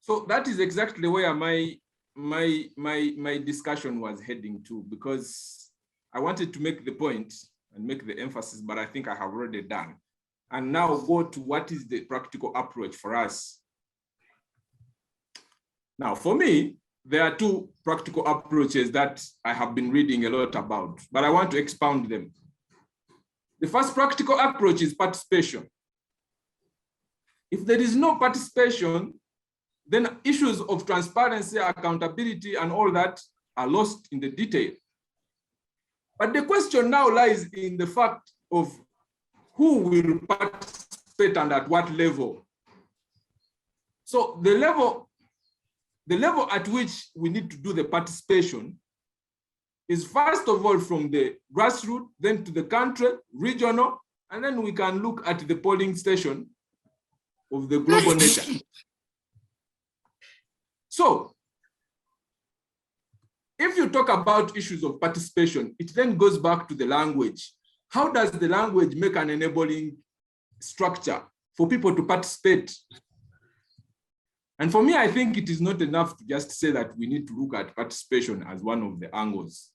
So that is exactly where my discussion was heading to, because I wanted to make the point and make the emphasis, but I think I have already done. And now go to what is the practical approach for us. Now, for me, there are two practical approaches that I have been reading a lot about, but I want to expound them. The first practical approach is participation. If there is no participation, then issues of transparency, accountability, and all that are lost in the detail. But the question now lies in the fact of who will participate and at what level. So the level at which we need to do the participation is, first of all, from the grassroots, then to the country, regional, and then we can look at the polling station of the global nature. So if you talk about issues of participation, it then goes back to the language. How does the language make an enabling structure for people to participate? And for me, I think it is not enough to just say that we need to look at participation as one of the angles.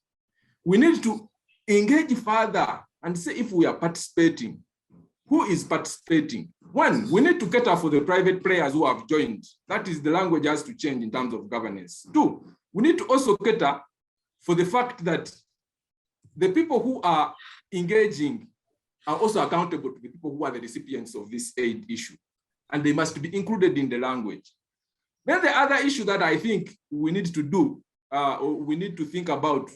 We need to engage further and say if we are participating, who is participating? One, we need to cater for the private players who have joined. That is, the language has to change in terms of governance. Two, we need to also cater for the fact that the people who are engaging are also accountable to the people who are the recipients of this aid issue, and they must be included in the language. Then the other issue that I think we need to do, or we need to think about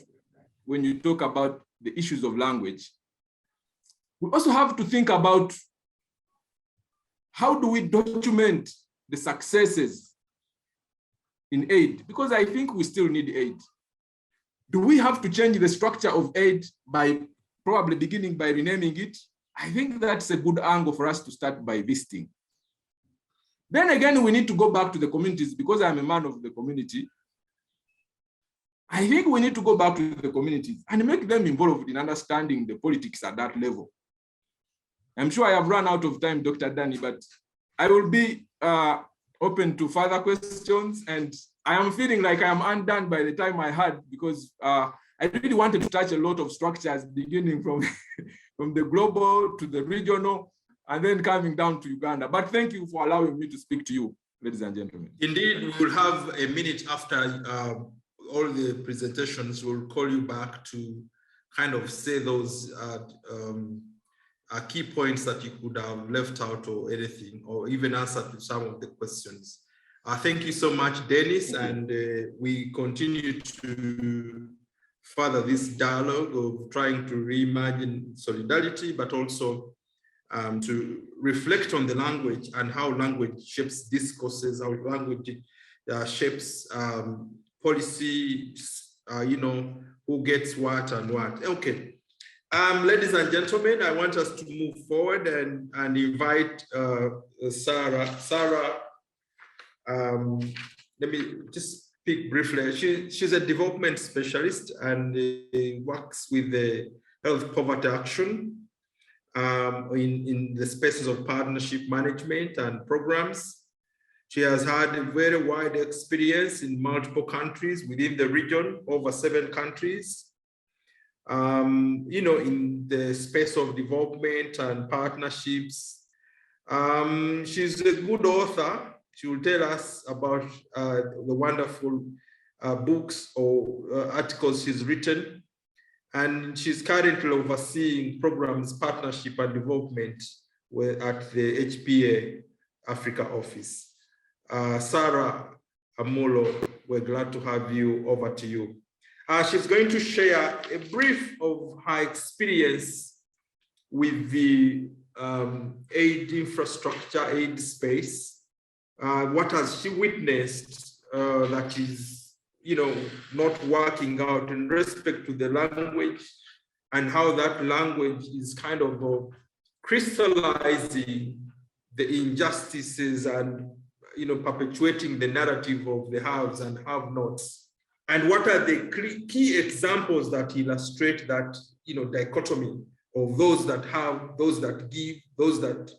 when you talk about the issues of language, we also have to think about how do we document the successes in aid, because I think we still need aid. Do we have to change the structure of aid by probably beginning by renaming it? I think that's a good angle for us to start by visiting. Then again, we need to go back to the communities, because I'm a man of the community. I think we need to go back to the communities and make them involved in understanding the politics at that level. I'm sure I have run out of time, Dr. Danny, but I will be open to further questions. And I am feeling like I am undone by the time I had, because I really wanted to touch a lot of structures, beginning from, from the global to the regional, and then coming down to Uganda. But thank you for allowing me to speak to you, ladies and gentlemen. Indeed, we will have a minute after all the presentations. We'll call you back to kind of say those key points that you could have left out or anything, or even answer to some of the questions. Thank you so much, Dennis, and we continue to further this dialogue of trying to reimagine solidarity, but also to reflect on the language and how language shapes discourses, how language shapes policy, you know, who gets what and what. Okay. Ladies and gentlemen, I want us to move forward and invite Sarah. Sarah, let me just speak briefly. She's a development specialist and works with the Health Poverty Action in the spaces of partnership management and programs. She has had a very wide experience in multiple countries within the region, over 7 countries. You know, in the space of development and partnerships. She's a good author. She will tell us about the wonderful books or articles she's written. And she's currently overseeing programs, partnership and development at the HPA Africa office. Sarah Amolo, we're glad to have you. Over to you. She's going to share a brief of her experience with the aid infrastructure, aid space. What has she witnessed that is, you know, not working out in respect to the language, and how that language is kind of crystallizing the injustices and, you know, perpetuating the narrative of the haves and have-nots. And what are the key examples that illustrate that, you know, dichotomy of those that have, those that give, those that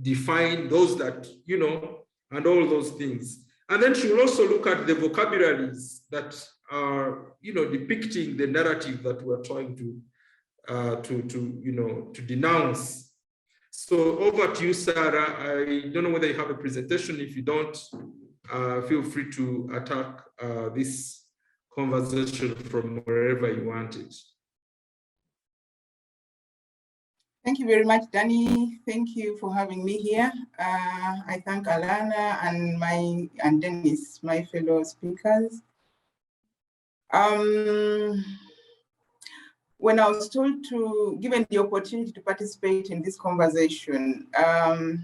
define, those that, you know, and all those things. And then she will also look at the vocabularies that are, you know, depicting the narrative that we're trying to you know, to denounce. So over to you, Sarah. I don't know whether you have a presentation. If you don't, feel free to attack this conversation from wherever you want it. Thank you very much, Danny. Thank you for having me here. I thank Alana and Dennis, my fellow speakers. When I was told to, given the opportunity to participate in this conversation, I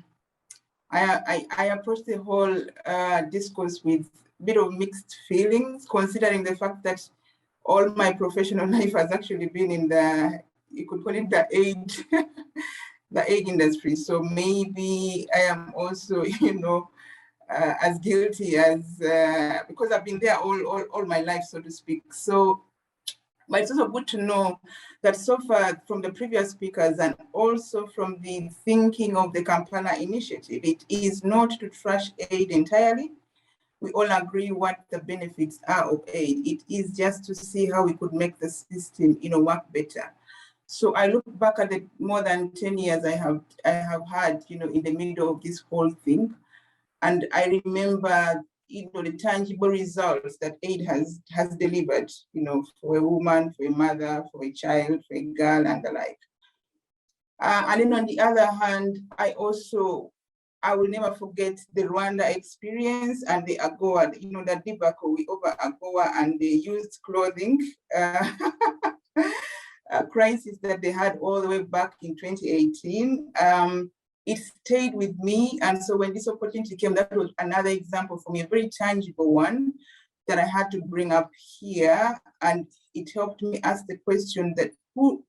approached the whole discourse with a bit of mixed feelings, considering the fact that all my professional life has actually been in the, you could call it the aid, the aid industry. So maybe I am also, you know, as guilty as, because I've been there all my life, so to speak. So, but it's also good to know that so far from the previous speakers and also from the thinking of the Kampala Initiative, it is not to trash aid entirely. we all agree what the benefits are of aid. It is just to see how we could make the system, work better. So I look back at the more than 10 years I have had, in the middle of this whole thing. And I remember, the tangible results that aid has delivered, for a woman, for a mother, for a child, for a girl, and the like. And then on the other hand, I will never forget the Rwanda experience and the AGOA, the debacle over AGOA and the used clothing crisis that they had all the way back in 2018. It stayed with me. And so when this opportunity came, that was another example for me, a very tangible one that I had to bring up here. And it helped me ask the question that for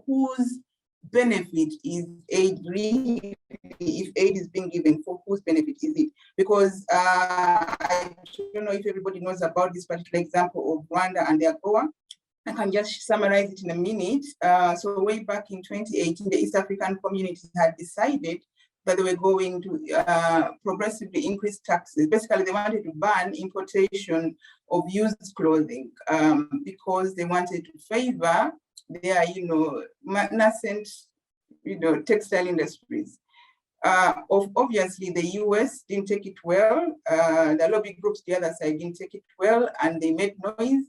whose benefit is aid really? If aid is being given, for whose benefit is it? Because I don't know if everybody knows about this particular example of Rwanda and the AGOA. I can just summarize it in a minute. So way back in 2018, the East African communities had decided that they were going to progressively increase taxes. Basically, they wanted to ban importation of used clothing because they wanted to favor their, nascent, textile industries. Obviously, the US didn't take it well. The lobby groups, the other side, didn't take it well, and they made noise.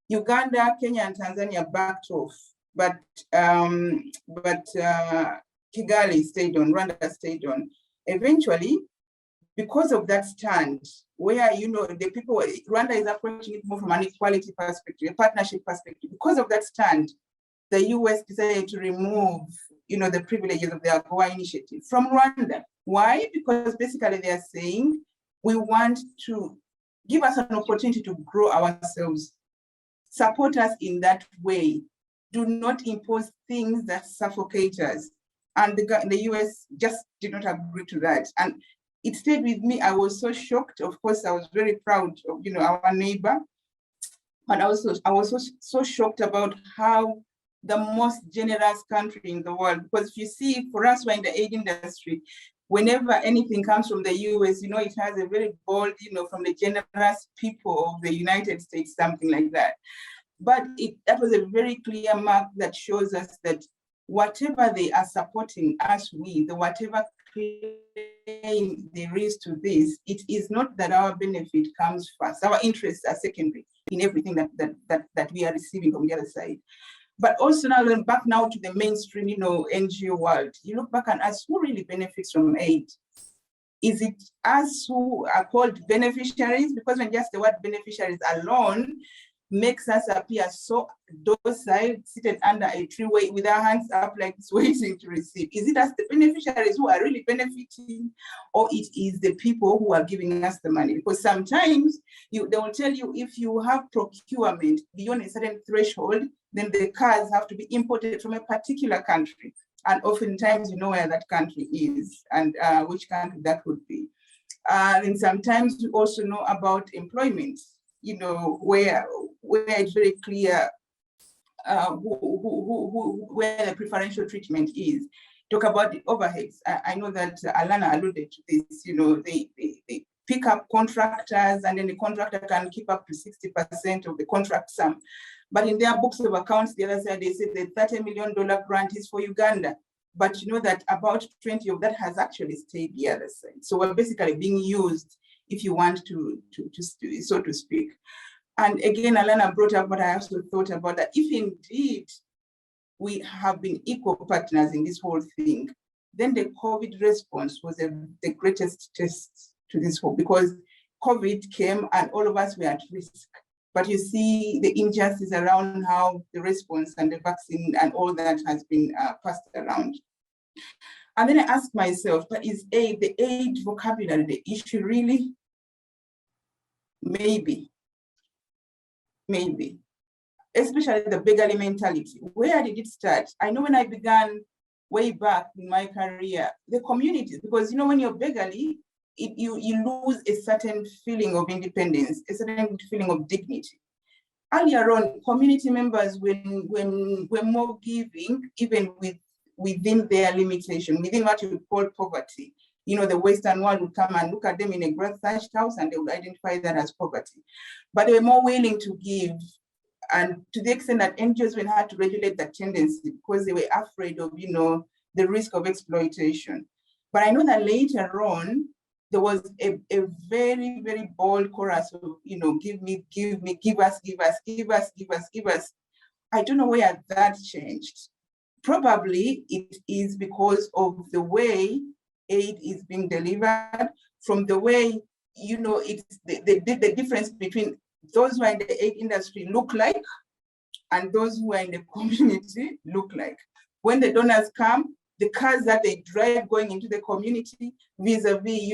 Uganda, Kenya, and Tanzania backed off, but Kigali stayed on, Rwanda stayed on. Eventually, because of that stand, where the people, Rwanda is approaching it more from an equality perspective, a partnership perspective. Because of that stand, the US decided to remove, the privileges of the AGOA initiative from Rwanda. Why? Because basically they are saying, we want to give us an opportunity to grow ourselves. Support us in that way. Do not impose things that suffocate us. And the US just did not agree to that. And it stayed with me. I was so shocked. Of course, I was very proud of, our neighbor. But I was so shocked about how the most generous country in the world, because if you see, for us, we're in the aid industry, whenever anything comes from the US, it has a very bold, from the generous people of the United States, something like that. But that was a very clear mark that shows us that whatever they are supporting us with, whatever claim there is to this, it is not that our benefit comes first. Our interests are secondary in everything that we are receiving from the other side. But also now, back now to the mainstream, NGO world, you look back and ask who really benefits from aid. Is it us who are called beneficiaries? Because when just the word beneficiaries alone makes us appear so docile, seated under a tree with our hands up like this, waiting to receive. Is it us, the beneficiaries, who are really benefiting, or it is the people who are giving us the money? Because sometimes they will tell you, if you have procurement beyond a certain threshold, then the cars have to be imported from a particular country. And oftentimes you know where that country is and which country that would be. And sometimes you also know about employment, where it's very clear where the preferential treatment is. Talk about the overheads. I know that Alana alluded to this, they pick up contractors, and then the contractor can keep up to 60% of the contract sum. But in their books of accounts, the other side, they say the $30 million grant is for Uganda. But you know that about 20 of that has actually stayed the other side. So we're basically being used, if you want to so to speak. And again, Alana brought up what I also thought about, that if indeed we have been equal partners in this whole thing, then the COVID response was the greatest test to this whole, because COVID came and all of us were at risk. But you see the injustice around how the response and the vaccine and all that has been passed around. And then I asked myself, but is the aid vocabulary the issue really? Maybe. Especially the beggarly mentality. Where did it start? I know when I began way back in my career, the communities, because when you're beggarly, you lose a certain feeling of independence, a certain feeling of dignity. Earlier on, community members were more giving, even within their limitation, within what you call poverty. the Western world would come and look at them in a grass-thatched house and they would identify that as poverty. But they were more willing to give, and to the extent that NGOs even had to regulate that tendency because they were afraid of, the risk of exploitation. But I know that later on, there was a very, very bold chorus of, give me, give us. I don't know where that changed. Probably it is because of the way aid is being delivered, from the way, it's the difference between those who are in the aid industry look like and those who are in the community look like. When the donors come, the cars that they drive going into the community vis-a-vis,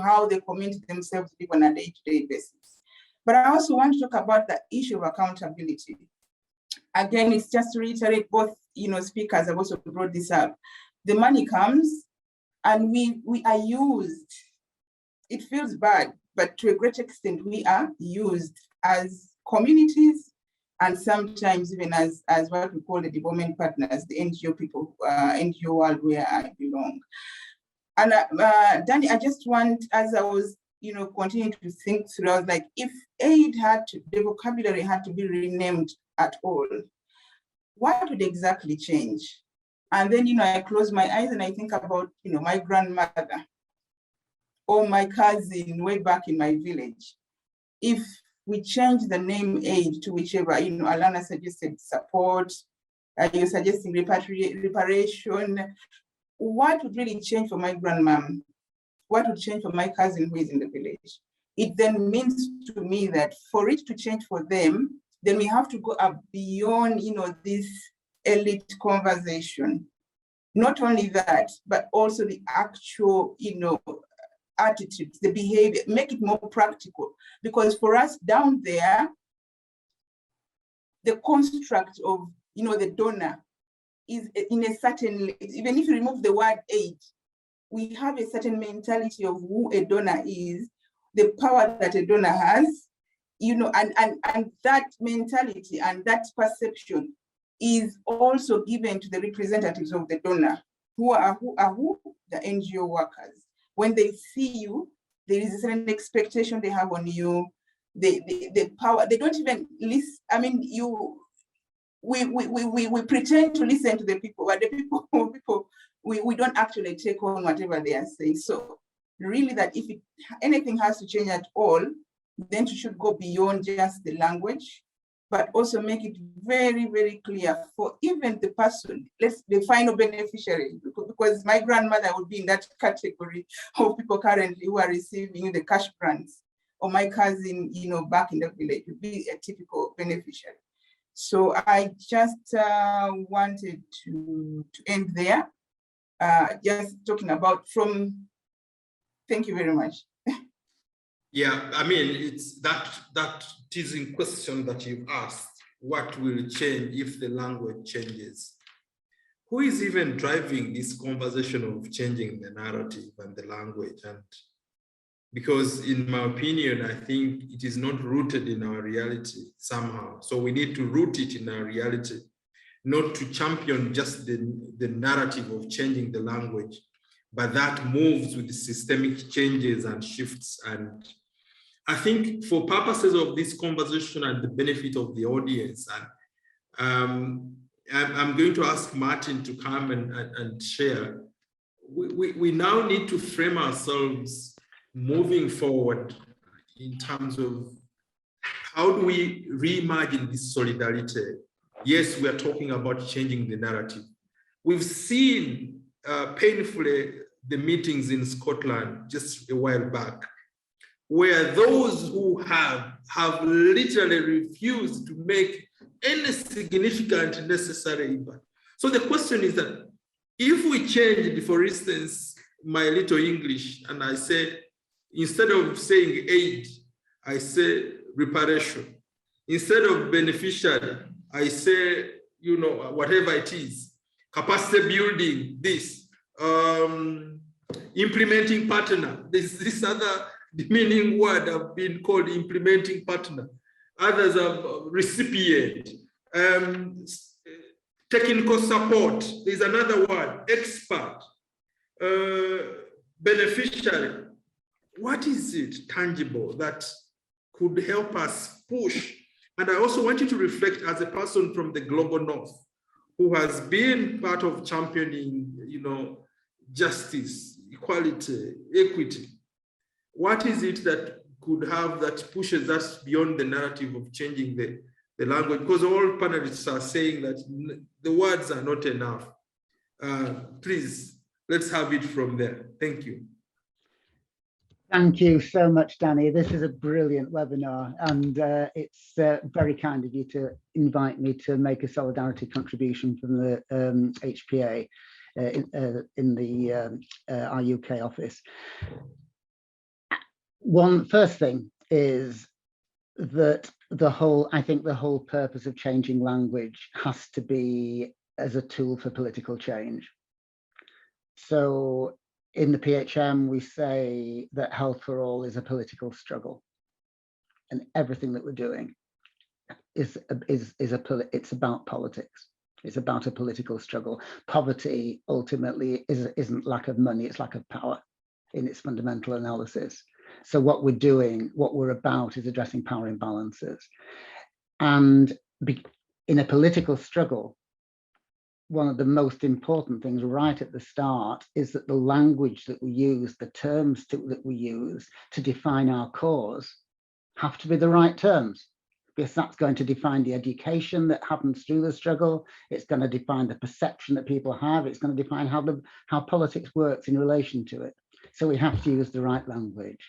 how the community themselves live on a day-to-day basis. But I also want to talk about the issue of accountability. Again, it's just to reiterate, both speakers have also brought this up. The money comes and we are used. It feels bad, but to a great extent, we are used as communities and sometimes even as what we call the development partners, the NGO people, NGO world where I belong. And Danny, I just want, as I was, continuing to think through, I was like, if aid the vocabulary had to be renamed at all, what would exactly change? And then, I close my eyes and I think about, my grandmother or my cousin way back in my village. If we change the name aid to whichever, Alana suggested support, you're suggesting reparation, what would really change for my grandmom? What would change for my cousin who is in the village? It then means to me that for it to change for them, then we have to go up beyond, this elite conversation. Not only that, but also the actual, attitudes, the behavior, make it more practical. Because for us down there, the construct of, the donor is in a certain, even if you remove the word aid, we have a certain mentality of who a donor is, the power that a donor has, and that mentality and that perception is also given to the representatives of the donor, who are the NGO workers. When they see you, there is a certain expectation they have on you. The power, they don't even listen. I mean, we pretend to listen to the people, but the people we don't actually take on whatever they are saying. So really that if anything has to change at all, then you should go beyond just the language, but also make it very, very clear for even the person, the final beneficiary, because my grandmother would be in that category of people currently who are receiving the cash grants, or my cousin, back in the village would be a typical beneficiary. So I just wanted to end there, just talking about thank you very much. Yeah, I mean, it's that teasing question that you've asked, what will change if the language changes? Who is even driving this conversation of changing the narrative and the language? And because in my opinion, I think it is not rooted in our reality somehow. So we need to root it in our reality, not to champion just the narrative of changing the language, but that moves with the systemic changes and shifts. And I think for purposes of this conversation and the benefit of the audience, and I'm going to ask Martin to come and share. We now need to frame ourselves moving forward in terms of how do we reimagine this solidarity? Yes, we are talking about changing the narrative. We've seen painfully the meetings in Scotland just a while back, where those who have literally refused to make any significant necessary impact. So the question is that if we changed, for instance, my little English, and I said, instead of saying aid, I say reparation. Instead of beneficiary, I say, whatever it is, capacity building, this, implementing partner, this other demeaning word have been called implementing partner. Others have recipient, technical support. There's another word, expert, beneficiary, what is it tangible that could help us push? And I also want you to reflect as a person from the global north who has been part of championing, justice, equality, equity. What is it that could have that pushes us beyond the narrative of changing the language? Because all panelists are saying that the words are not enough. Please, let's have it from there. Thank you. Thank you so much, Danny. This is a brilliant webinar, and it's very kind of you to invite me to make a solidarity contribution from the HPA in the our UK office. First thing is that I think the whole purpose of changing language has to be as a tool for political change. So in the PHM, we say that health for all is a political struggle, and everything that we're doing it's about politics. It's about a political struggle. Poverty ultimately isn't lack of money; it's lack of power in its fundamental analysis. So what we're about is addressing power imbalances, and in a political struggle, one of the most important things right at the start is that the language that we use, the terms that we use to define our cause have to be the right terms, because that's going to define the education that happens through the struggle. It's going to define the perception that people have. It's going to define how politics works in relation to it. So we have to use the right language.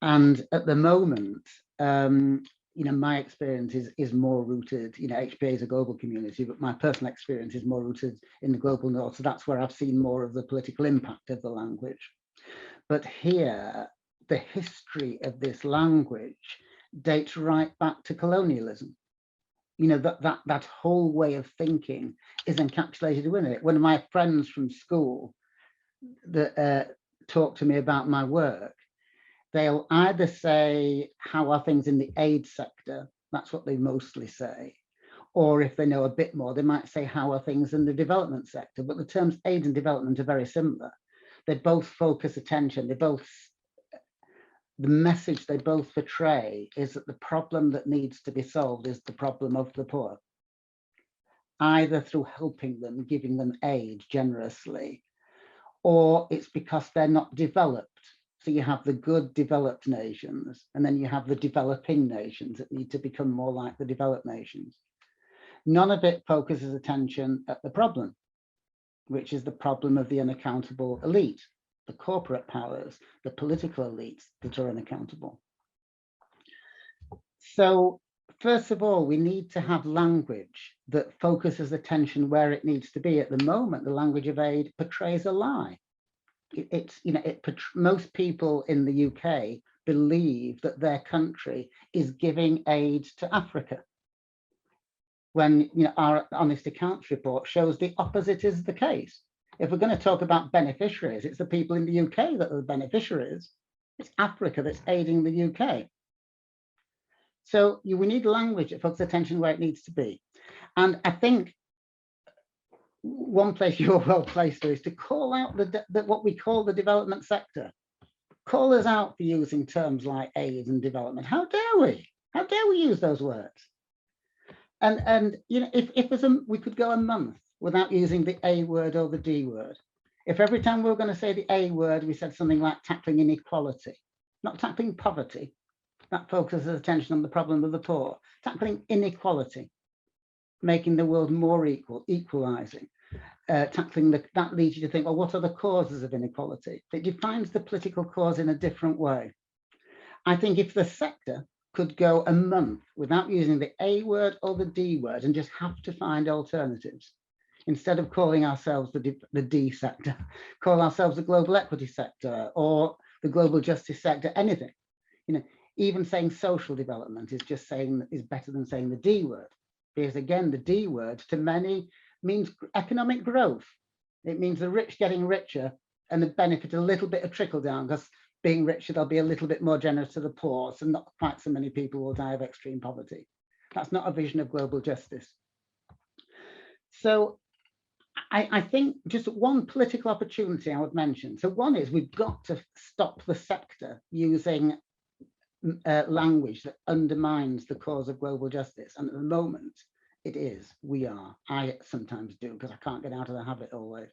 And at the moment, my experience is more rooted, HPA is a global community, but my personal experience is more rooted in the global north. So that's where I've seen more of the political impact of the language. But here, the history of this language dates right back to colonialism. That whole way of thinking is encapsulated within it. One of my friends from school that talk to me about my work, they'll either say, how are things in the aid sector? That's what they mostly say. Or if they know a bit more, they might say, how are things in the development sector? But the terms aid and development are very similar. They both focus attention. The message they both portray is that the problem that needs to be solved is the problem of the poor, either through helping them, giving them aid generously, or it's because they're not developed. So you have the good developed nations, and then you have the developing nations that need to become more like the developed nations. None of it focuses attention at the problem, which is the problem of the unaccountable elite, the corporate powers, the political elites that are unaccountable. So first of all, we need to have language that focuses attention where it needs to be. At the moment, the language of aid portrays a lie. Most people in the UK believe that their country is giving aid to Africa, when our honest accounts report shows the opposite is the case. If we're going to talk about beneficiaries, it's the people in the UK that are the beneficiaries. It's Africa that's aiding the UK. So we need language that focuses attention where it needs to be. And I think one place you're well placed to is to call out what we call the development sector. Call us out for using terms like aid and development. How dare we? How dare we use those words? And if we could go a month without using the A word or the D word. If every time we were going to say the A word, we said something like tackling inequality, not tackling poverty, that focuses attention on the problem of the poor, tackling inequality, making the world more equal, equalizing, tackling that leads you to think, well, what are the causes of inequality? It defines the political cause in a different way. I think if the sector could go a month without using the A word or the D word and just have to find alternatives, instead of calling ourselves the D sector, call ourselves the global equity sector or the global justice sector, anything. Even saying social development is better than saying the D word, because again, the D word to many means economic growth. It means the rich getting richer and the benefit a little bit of trickle down, because being richer, they'll be a little bit more generous to the poor, so not quite so many people will die of extreme poverty. That's not a vision of global justice. So I think just one political opportunity I would mention. So one is we've got to stop the sector using language that undermines the cause of global justice. And at the moment, it is, we are. I sometimes do, because I can't get out of the habit always.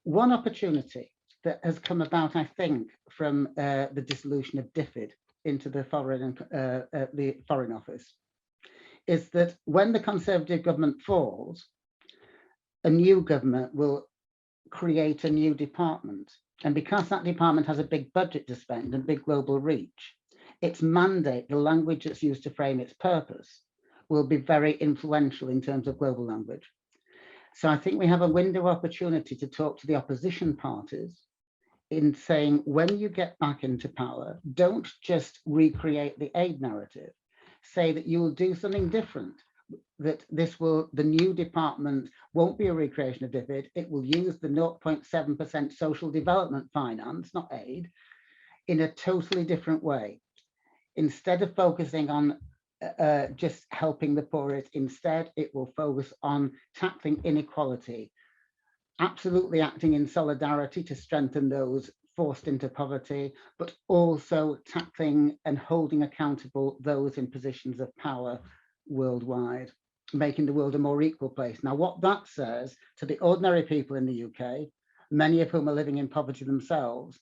One opportunity that has come about, I think, from the dissolution of DFID into the Foreign Office, is that when the Conservative government falls, a new government will create a new department. And because that department has a big budget to spend and big global reach, its mandate, the language that's used to frame its purpose, will be very influential in terms of global language. So I think we have a window of opportunity to talk to the opposition parties in saying, when you get back into power, don't just recreate the aid narrative. Say that you will do something different, that the new department won't be a recreation of DFID, it will use the 0.7% social development finance, not aid, in a totally different way. Instead of focusing on just helping the poorest, instead it will focus on tackling inequality, absolutely acting in solidarity to strengthen those forced into poverty, but also tackling and holding accountable those in positions of power worldwide, making the world a more equal place. Now, what that says to the ordinary people in the UK, many of whom are living in poverty themselves,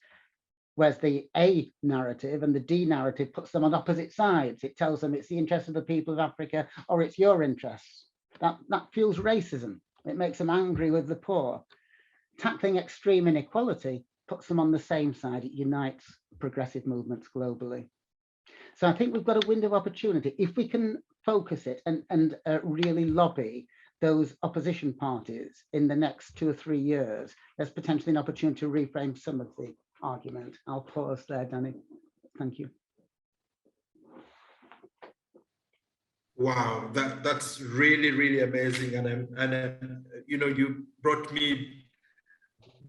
whereas the A narrative and the D narrative puts them on opposite sides. It tells them it's the interest of the people of Africa or it's your interests. That fuels racism. It makes them angry with the poor. Tackling extreme inequality puts them on the same side. It unites progressive movements globally. So I think we've got a window of opportunity. If we can focus it and really lobby those opposition parties in the next 2 or 3 years, there's potentially an opportunity to reframe some of the argument. I'll pause there, Danny. Thank you. Wow, that's really, really amazing. And you know, you brought me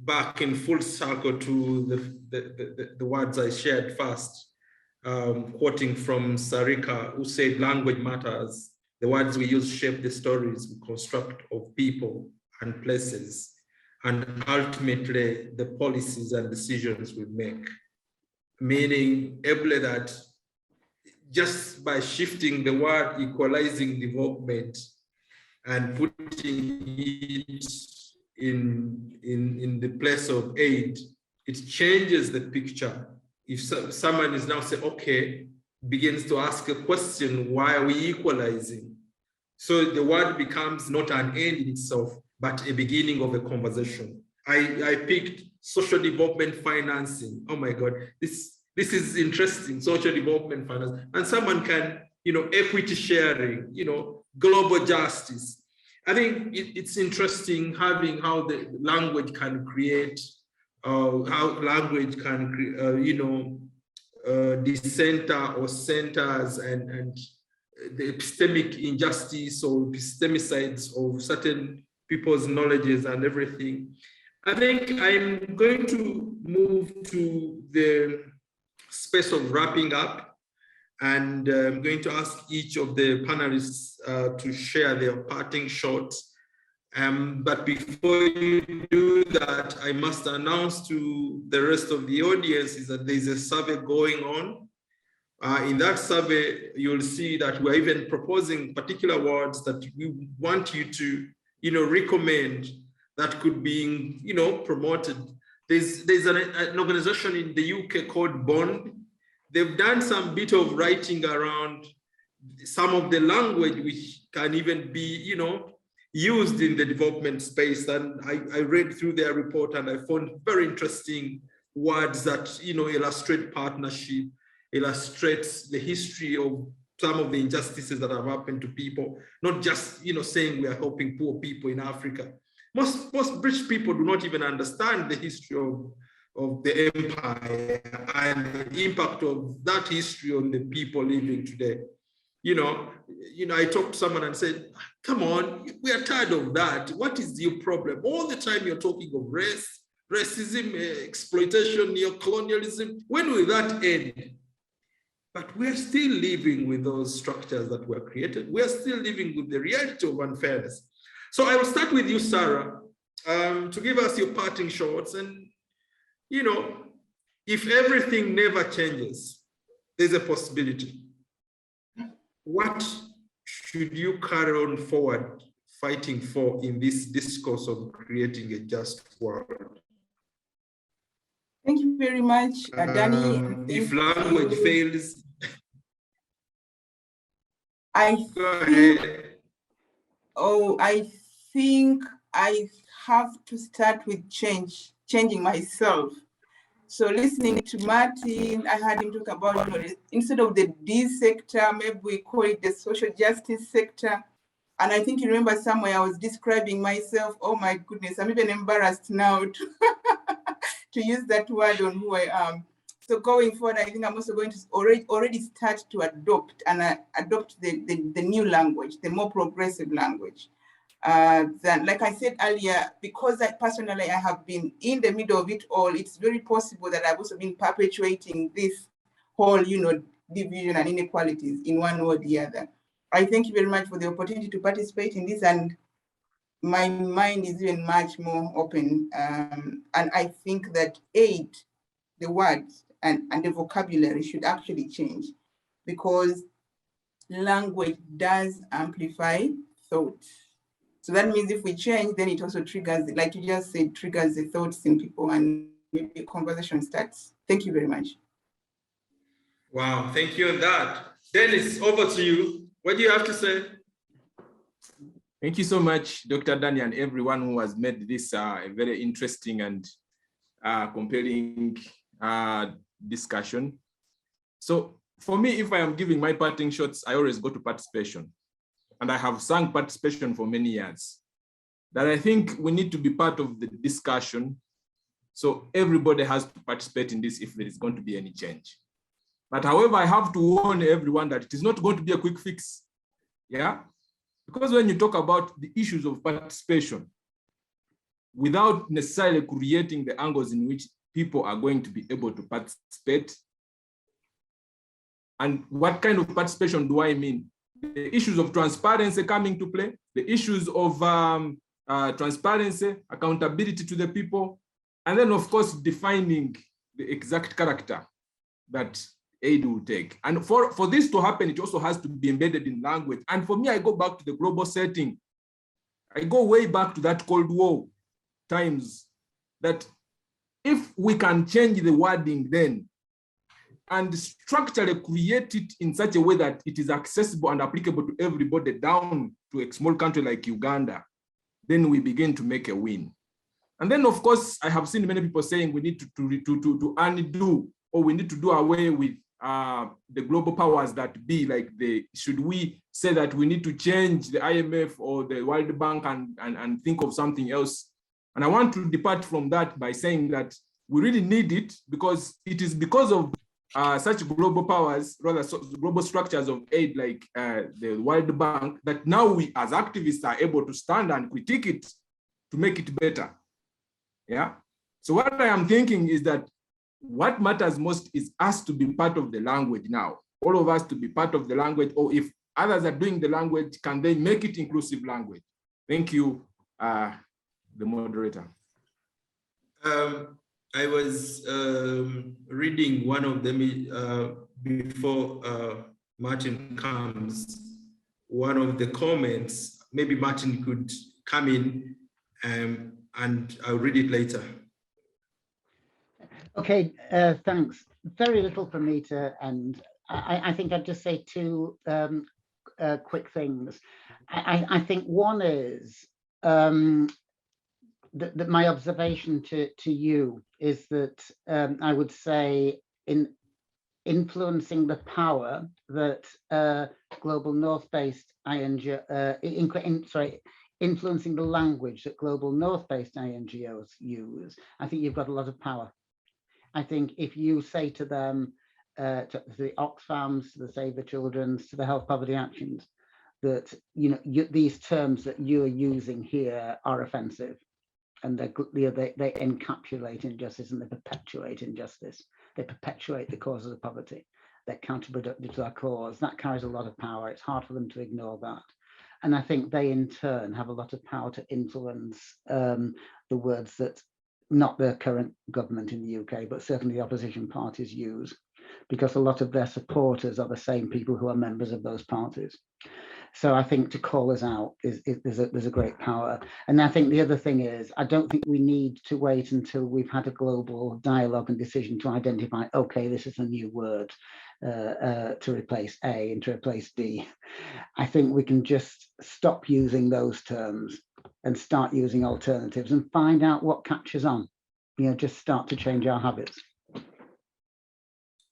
back in full circle to the words I shared first, quoting from Sarika, who said, language matters. The words we use shape the stories we construct of people and places, and ultimately the policies and decisions we make. Meaning, ably that just by shifting the word equalizing development and putting it in the place of aid, it changes the picture. If someone is now saying, okay, begins to ask a question, why are we equalizing? So the word becomes not an end in itself, but a beginning of a conversation. I picked social development financing. Oh my God, this is interesting, social development finance. And someone can, you know, equity sharing, you know, global justice. I think it's interesting having how the language can create, how language can, you know, decenter or centers and the epistemic injustice or epistemicides of certain people's knowledges and everything. I think I'm going to move to the space of wrapping up. And I'm going to ask each of the panelists to share their parting shots. But before you do that, I must announce to the rest of the audience is that there's a survey going on. In that survey, you'll see that we're even proposing particular words that we want you to, you know, recommend that could be, you know, promoted. There's an organization in the UK called Bond. They've done some bit of writing around some of the language which can even be, you know, used in the development space. And I read through their report and I found very interesting words that, you know, illustrate partnership, illustrates the history of some of the injustices that have happened to people, not just, you know, saying we are helping poor people in Africa. Most British people do not even understand the history of the empire and the impact of that history on the people living today. You know, I talked to someone and said, come on, we are tired of that. What is your problem? All the time you're talking of race, racism, exploitation, neocolonialism. When will that end? But we're still living with those structures that were created. We're still living with the reality of unfairness. So I will start with you, Sarah, to give us your parting shots. And, you know, if everything never changes, there's a possibility. What should you carry on forward fighting for in this discourse of creating a just world? Thank you very much, Danny. If language fails, I think I have to start with changing myself. So listening to Martin, I heard him talk about, you know, instead of the D sector, maybe we call it the social justice sector. And I think you remember somewhere I was describing myself. Oh my goodness, I'm even embarrassed now to, to use that word on who I am. So going forward, I think I'm also going to already start to adopt the new language, the more progressive language. Then, like I said earlier, because I personally have been in the middle of it all, it's very possible that I've also been perpetuating this whole, you know, division and inequalities in one way or the other. I thank you very much for the opportunity to participate in this, and my mind is even much more open. And I think that aid, the words and the vocabulary should actually change, because language does amplify thought. So that means if we change, then it also triggers, like you just said, triggers the thoughts in people, and maybe a conversation starts. Thank you very much. Wow, thank you on that. Dennis, over to you. What do you have to say? Thank you so much, Dr. Danny, and everyone who has made this a very interesting and compelling discussion. So for me, if I am giving my parting shots, I always go to participation. And I have sung participation for many years. That I think we need to be part of the discussion. So everybody has to participate in this if there is going to be any change. But however, I have to warn everyone that it is not going to be a quick fix. Yeah? Because when you talk about the issues of participation, without necessarily creating the angles in which people are going to be able to participate, and what kind of participation do I mean? The issues of transparency coming to play, the issues of transparency, accountability to the people, and then of course, defining the exact character that aid will take. And for this to happen, it also has to be embedded in language. And for me, I go back to the global setting. I go way back to that Cold War times, that if we can change the wording then, and structurally create it in such a way that it is accessible and applicable to everybody down to a small country like Uganda, then we begin to make a win. And then, of course, I have seen many people saying we need to undo, or we need to do away with the global powers that be, like should we say that we need to change the IMF or the World Bank and think of something else? And I want to depart from that by saying that we really need it, because it is because of such global powers, rather global structures of aid like the World Bank, that now we as activists are able to stand and critique it to make it better. Yeah. So what I am thinking is that what matters most is us to be part of the language now. All of us to be part of the language, or if others are doing the language, can they make it inclusive language? Thank you, the moderator. I was reading one of them before Martin comes. One of the comments, maybe Martin could come in and I'll read it later. Okay, thanks. Very little for me to end. I think I'd just say two quick things. I think one is that my observation to you is that I would say in influencing the power that global North-based influencing the language that global North-based INGOs use, I think you've got a lot of power. I think if you say to them, to the Oxfams, to the Save the Children's, to the Health Poverty Actions, that these terms that you are using here are offensive, and they encapsulate injustice and they perpetuate injustice. They perpetuate the causes of poverty. They're counterproductive to our cause. That carries a lot of power. It's hard for them to ignore that. And I think they in turn have a lot of power to influence the words that not the current government in the UK, but certainly the opposition parties use, because a lot of their supporters are the same people who are members of those parties. So I think to call us out there's a great power. And I think the other thing is, I don't think we need to wait until we've had a global dialogue and decision to identify, okay, this is a new word to replace A and to replace D. I think we can just stop using those terms and start using alternatives and find out what catches on. You know, just start to change our habits.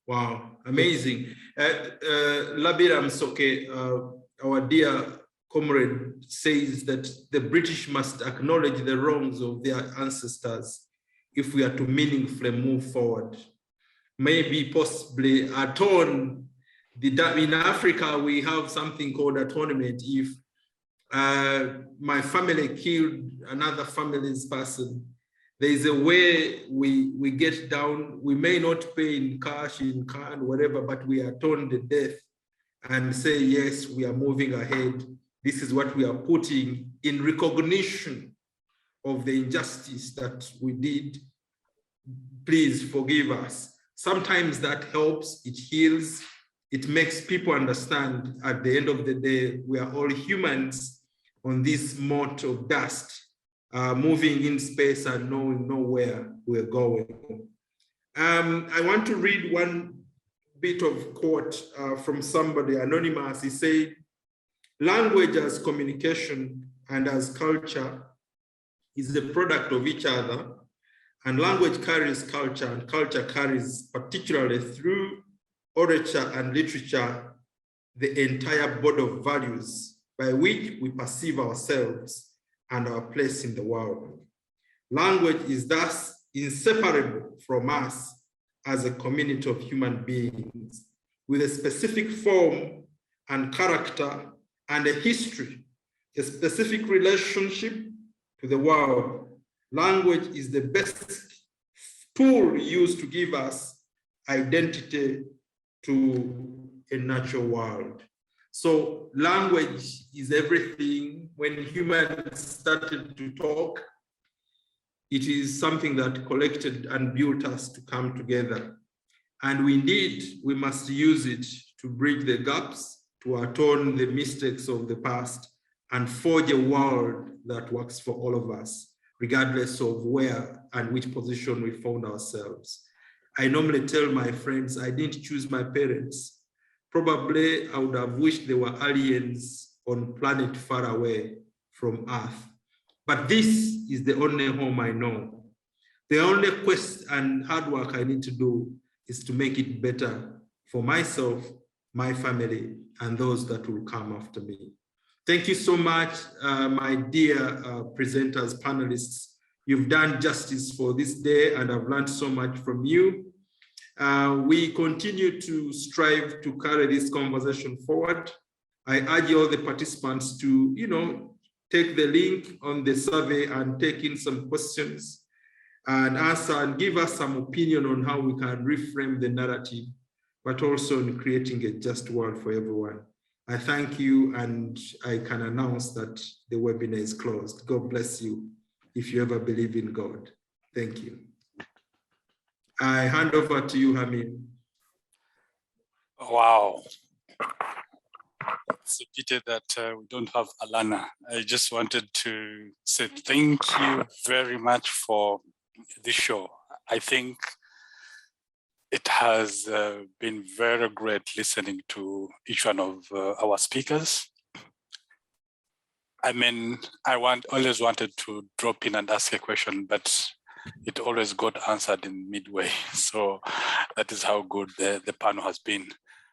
Wow, amazing. Labira Msoke, our dear comrade, says that the British must acknowledge the wrongs of their ancestors if we are to meaningfully move forward. Maybe possibly atone. In Africa, we have something called atonement. If my family killed another family's person, there is a way we get down. We may not pay in cash, in kind, whatever, but we atone the death and say, yes, we are moving ahead. This is what we are putting in recognition of the injustice that we did. Please forgive us. Sometimes that helps, it heals, it makes people understand at the end of the day, we are all humans on this mote of dust, moving in space and knowing nowhere we're going. I want to read one bit of quote from somebody, anonymous. He said, language as communication and as culture is the product of each other, and language carries culture, and culture carries, particularly through orature and literature, the entire board of values by which we perceive ourselves and our place in the world. Language is thus inseparable from us as a community of human beings with a specific form and character and a history, a specific relationship to the world. Language is the best tool used to give us identity to a natural world. So language is everything. When humans started to talk, it is something that collected and built us to come together. And we must use it to bridge the gaps, to atone the mistakes of the past, and forge a world that works for all of us, regardless of where and which position we found ourselves. I normally tell my friends, I didn't choose my parents. Probably I would have wished they were aliens on a planet far away from Earth. But this is the only home I know. The only quest and hard work I need to do is to make it better for myself, my family, and those that will come after me. Thank you so much, my dear presenters, panelists. You've done justice for this day, and I've learned so much from you. We continue to strive to carry this conversation forward. I urge all the participants to, take the link on the survey and take in some questions and answer and give us some opinion on how we can reframe the narrative, but also in creating a just world for everyone. I thank you, and I can announce that the webinar is closed. God bless you if you ever believe in God. Thank you. I hand over to you, Hamid. Wow. It's a pity that we don't have Alana. I just wanted to say thank you very much for this show. I think it has been very great listening to each one of our speakers. I mean, always wanted to drop in and ask a question, but it always got answered in midway. So that is how good the panel has been.